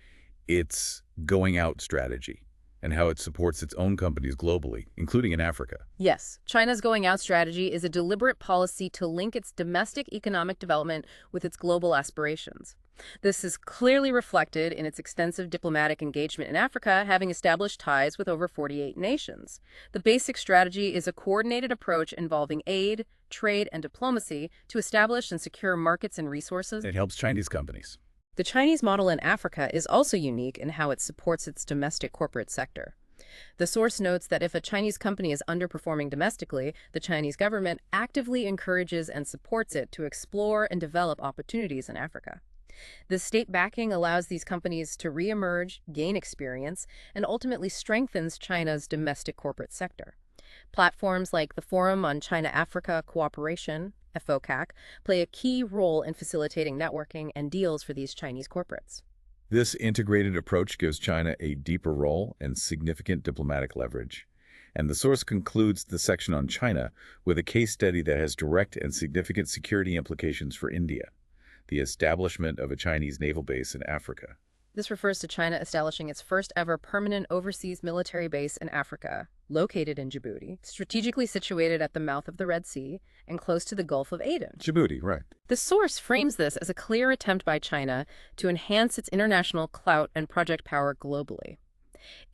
its going out strategy, and how it supports its own companies globally, including in Africa. Yes, China's going out strategy is a deliberate policy to link its domestic economic development with its global aspirations. This is clearly reflected in its extensive diplomatic engagement in Africa, having established ties with over 48 nations. The basic strategy is a coordinated approach involving aid, trade, and diplomacy to establish and secure markets and resources. It helps Chinese companies. The Chinese model in Africa is also unique in how it supports its domestic corporate sector. The source notes that if a Chinese company is underperforming domestically, the Chinese government actively encourages and supports it to explore and develop opportunities in Africa. The state backing allows these companies to reemerge, gain experience, and ultimately strengthens China's domestic corporate sector. Platforms like the Forum on China-Africa Cooperation, FOCAC, play a key role in facilitating networking and deals for these Chinese corporates. This integrated approach gives China a deeper role and significant diplomatic leverage. And the source concludes the section on China with a case study that has direct and significant security implications for India: the establishment of a Chinese naval base in Africa. This refers to China establishing its first ever permanent overseas military base in Africa, located in Djibouti, strategically situated at the mouth of the Red Sea and close to the Gulf of Aden. Djibouti, right. The source frames this as a clear attempt by China to enhance its international clout and project power globally.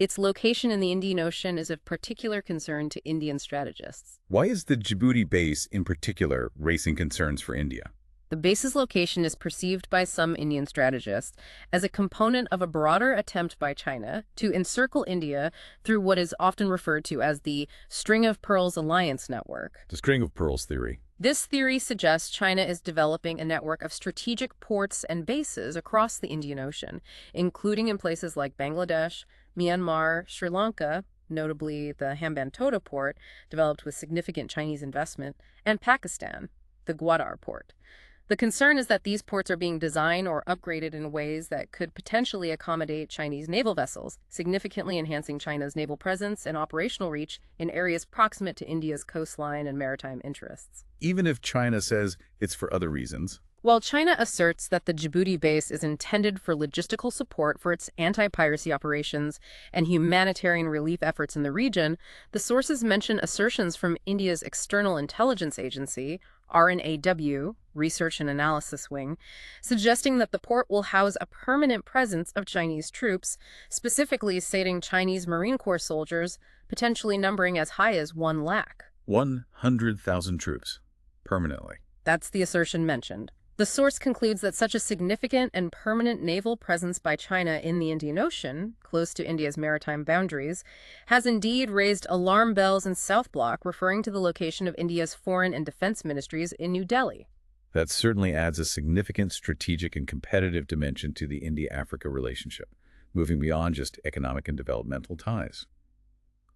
Its location in the Indian Ocean is of particular concern to Indian strategists. Why is the Djibouti base in particular raising concerns for India? The base's location is perceived by some Indian strategists as a component of a broader attempt by China to encircle India through what is often referred to as the String of Pearls alliance network. The String of Pearls theory. This theory suggests China is developing a network of strategic ports and bases across the Indian Ocean, including in places like Bangladesh, Myanmar, Sri Lanka, notably the Hambantota port, developed with significant Chinese investment, and Pakistan, the Gwadar port. The concern is that these ports are being designed or upgraded in ways that could potentially accommodate Chinese naval vessels, significantly enhancing China's naval presence and operational reach in areas proximate to India's coastline and maritime interests. Even if China says it's for other reasons. While China asserts that the Djibouti base is intended for logistical support for its anti-piracy operations and humanitarian relief efforts in the region, the sources mention assertions from India's External Intelligence Agency, RNAW, Research and Analysis Wing, suggesting that the port will house a permanent presence of Chinese troops, specifically stating Chinese Marine Corps soldiers, potentially numbering as high as 1 lakh. 100,000 troops, permanently. That's the assertion mentioned. The source concludes that such a significant and permanent naval presence by China in the Indian Ocean, close to India's maritime boundaries, has indeed raised alarm bells in South Bloc, referring to the location of India's foreign and defense ministries in New Delhi. That certainly adds a significant strategic and competitive dimension to the India-Africa relationship, moving beyond just economic and developmental ties.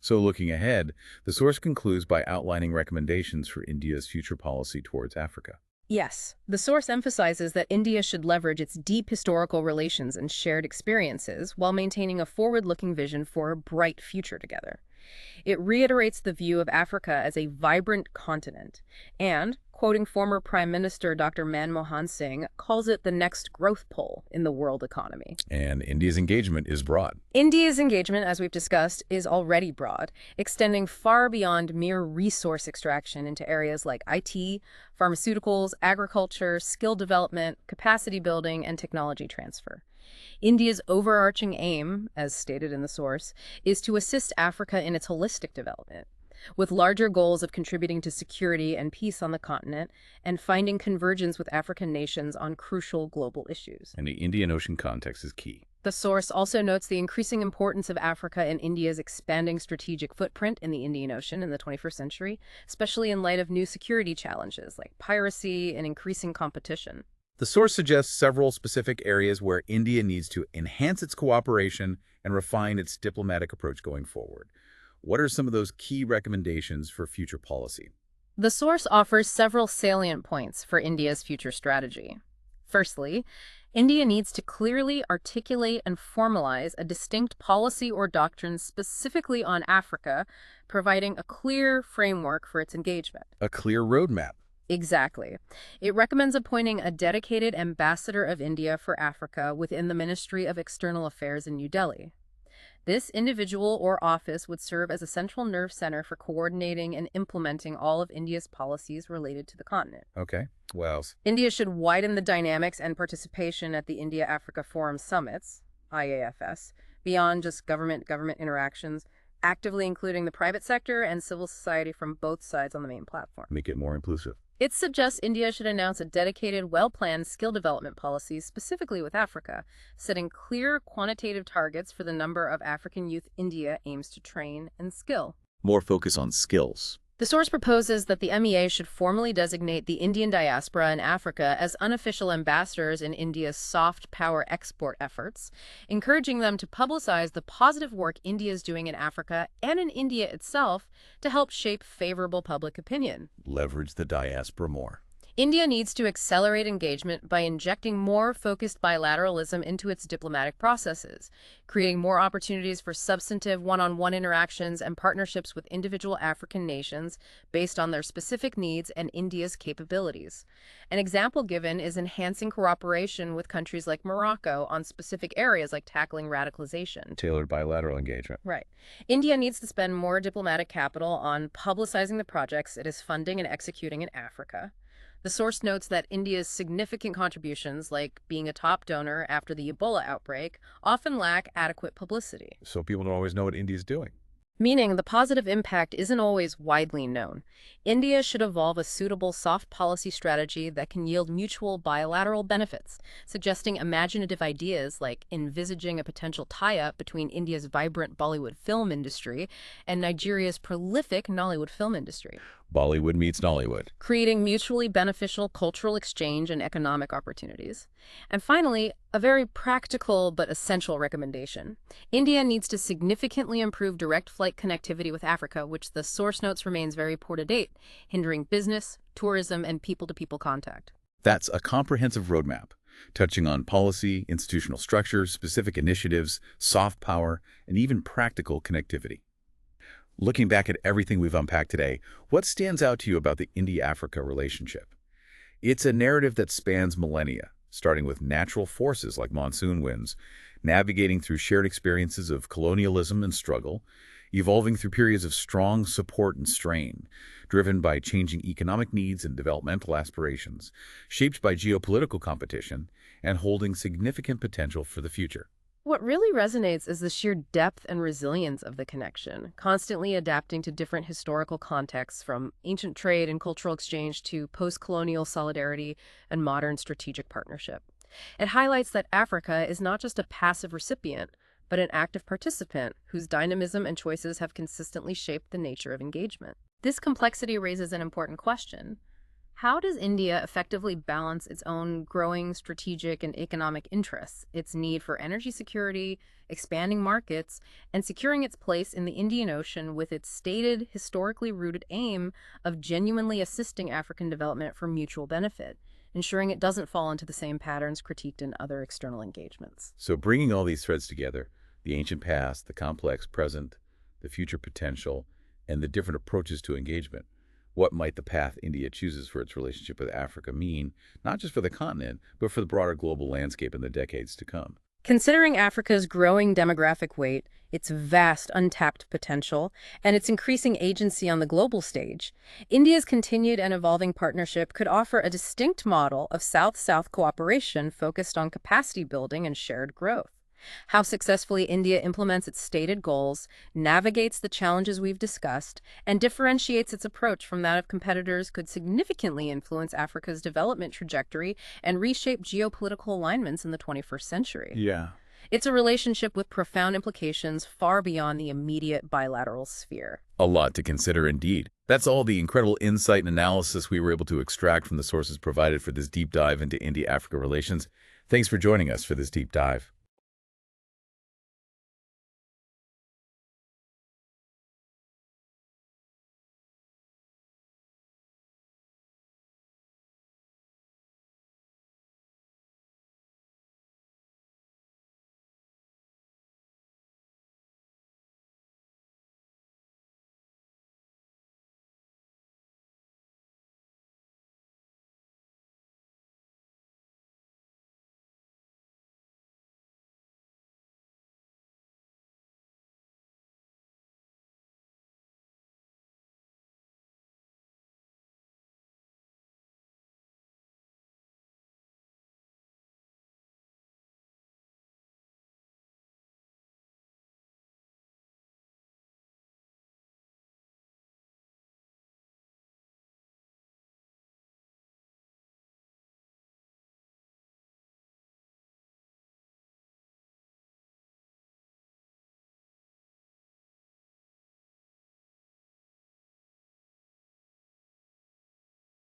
So looking ahead, the source concludes by outlining recommendations for India's future policy towards Africa. Yes, the source emphasizes that India should leverage its deep historical relations and shared experiences while maintaining a forward-looking vision for a bright future together. It reiterates the view of Africa as a vibrant continent and, quoting former Prime Minister Dr. Manmohan Singh, calls it the next growth pole in the world economy. And India's engagement is broad. India's engagement, as we've discussed, is already broad, extending far beyond mere resource extraction into areas like IT, pharmaceuticals, agriculture, skill development, capacity building, and technology transfer. India's overarching aim, as stated in the source, is to assist Africa in its holistic development, with larger goals of contributing to security and peace on the continent and finding convergence with African nations on crucial global issues. And the Indian Ocean context is key. The source also notes the increasing importance of Africa and India's expanding strategic footprint in the Indian Ocean in the 21st century, especially in light of new security challenges like piracy and increasing competition. The source suggests several specific areas where India needs to enhance its cooperation and refine its diplomatic approach going forward. What are some of those key recommendations for future policy? The source offers several salient points for India's future strategy. Firstly, India needs to clearly articulate and formalize a distinct policy or doctrine specifically on Africa, providing a clear framework for its engagement. A clear roadmap. Exactly. It recommends appointing a dedicated ambassador of India for Africa within the Ministry of External Affairs in New Delhi. This individual or office would serve as a central nerve center for coordinating and implementing all of India's policies related to the continent. Okay. What else? India should widen the dynamics and participation at the India-Africa Forum Summits, IAFS, beyond just government-government interactions, actively including the private sector and civil society from both sides on the main platform. Make it more inclusive. It suggests India should announce a dedicated, well-planned skill development policy specifically with Africa, setting clear quantitative targets for the number of African youth India aims to train and skill. More focus on skills. The source proposes that the MEA should formally designate the Indian diaspora in Africa as unofficial ambassadors in India's soft power export efforts, encouraging them to publicize the positive work India is doing in Africa and in India itself to help shape favorable public opinion. Leverage the diaspora more. India needs to accelerate engagement by injecting more focused bilateralism into its diplomatic processes, creating more opportunities for substantive one-on-one interactions and partnerships with individual African nations based on their specific needs and India's capabilities. An example given is enhancing cooperation with countries like Morocco on specific areas like tackling radicalization. Tailored bilateral engagement. Right. India needs to spend more diplomatic capital on publicizing the projects it is funding and executing in Africa. The source notes that India's significant contributions, like being a top donor after the Ebola outbreak, often lack adequate publicity. So people don't always know what India's doing. Meaning the positive impact isn't always widely known. India should evolve a suitable soft policy strategy that can yield mutual bilateral benefits, suggesting imaginative ideas like envisaging a potential tie-up between India's vibrant Bollywood film industry and Nigeria's prolific Nollywood film industry. Bollywood meets Nollywood. Creating mutually beneficial cultural exchange and economic opportunities. And finally, a very practical but essential recommendation. India needs to significantly improve direct flight connectivity with Africa, which the source notes remains very poor to date, hindering business, tourism, and people-to-people contact. That's a comprehensive roadmap, touching on policy, institutional structures, specific initiatives, soft power, and even practical connectivity. Looking back at everything we've unpacked today, what stands out to you about the India-Africa relationship? It's a narrative that spans millennia, starting with natural forces like monsoon winds, navigating through shared experiences of colonialism and struggle, evolving through periods of strong support and strain, driven by changing economic needs and developmental aspirations, shaped by geopolitical competition, and holding significant potential for the future. What really resonates is the sheer depth and resilience of the connection, constantly adapting to different historical contexts, from ancient trade and cultural exchange to post-colonial solidarity and modern strategic partnership. It highlights that Africa is not just a passive recipient, but an active participant whose dynamism and choices have consistently shaped the nature of engagement. This complexity raises an important question. How does India effectively balance its own growing strategic and economic interests, its need for energy security, expanding markets, and securing its place in the Indian Ocean with its stated, historically rooted aim of genuinely assisting African development for mutual benefit, ensuring it doesn't fall into the same patterns critiqued in other external engagements? So bringing all these threads together, the ancient past, the complex present, the future potential, and the different approaches to engagement, what might the path India chooses for its relationship with Africa mean, not just for the continent, but for the broader global landscape in the decades to come? Considering Africa's growing demographic weight, its vast untapped potential, and its increasing agency on the global stage, India's continued and evolving partnership could offer a distinct model of South-South cooperation focused on capacity building and shared growth. How successfully India implements its stated goals, navigates the challenges we've discussed, and differentiates its approach from that of competitors could significantly influence Africa's development trajectory and reshape geopolitical alignments in the 21st century. Yeah. It's a relationship with profound implications far beyond the immediate bilateral sphere. A lot to consider indeed. That's all the incredible insight and analysis we were able to extract from the sources provided for this deep dive into India-Africa relations. Thanks for joining us for this deep dive.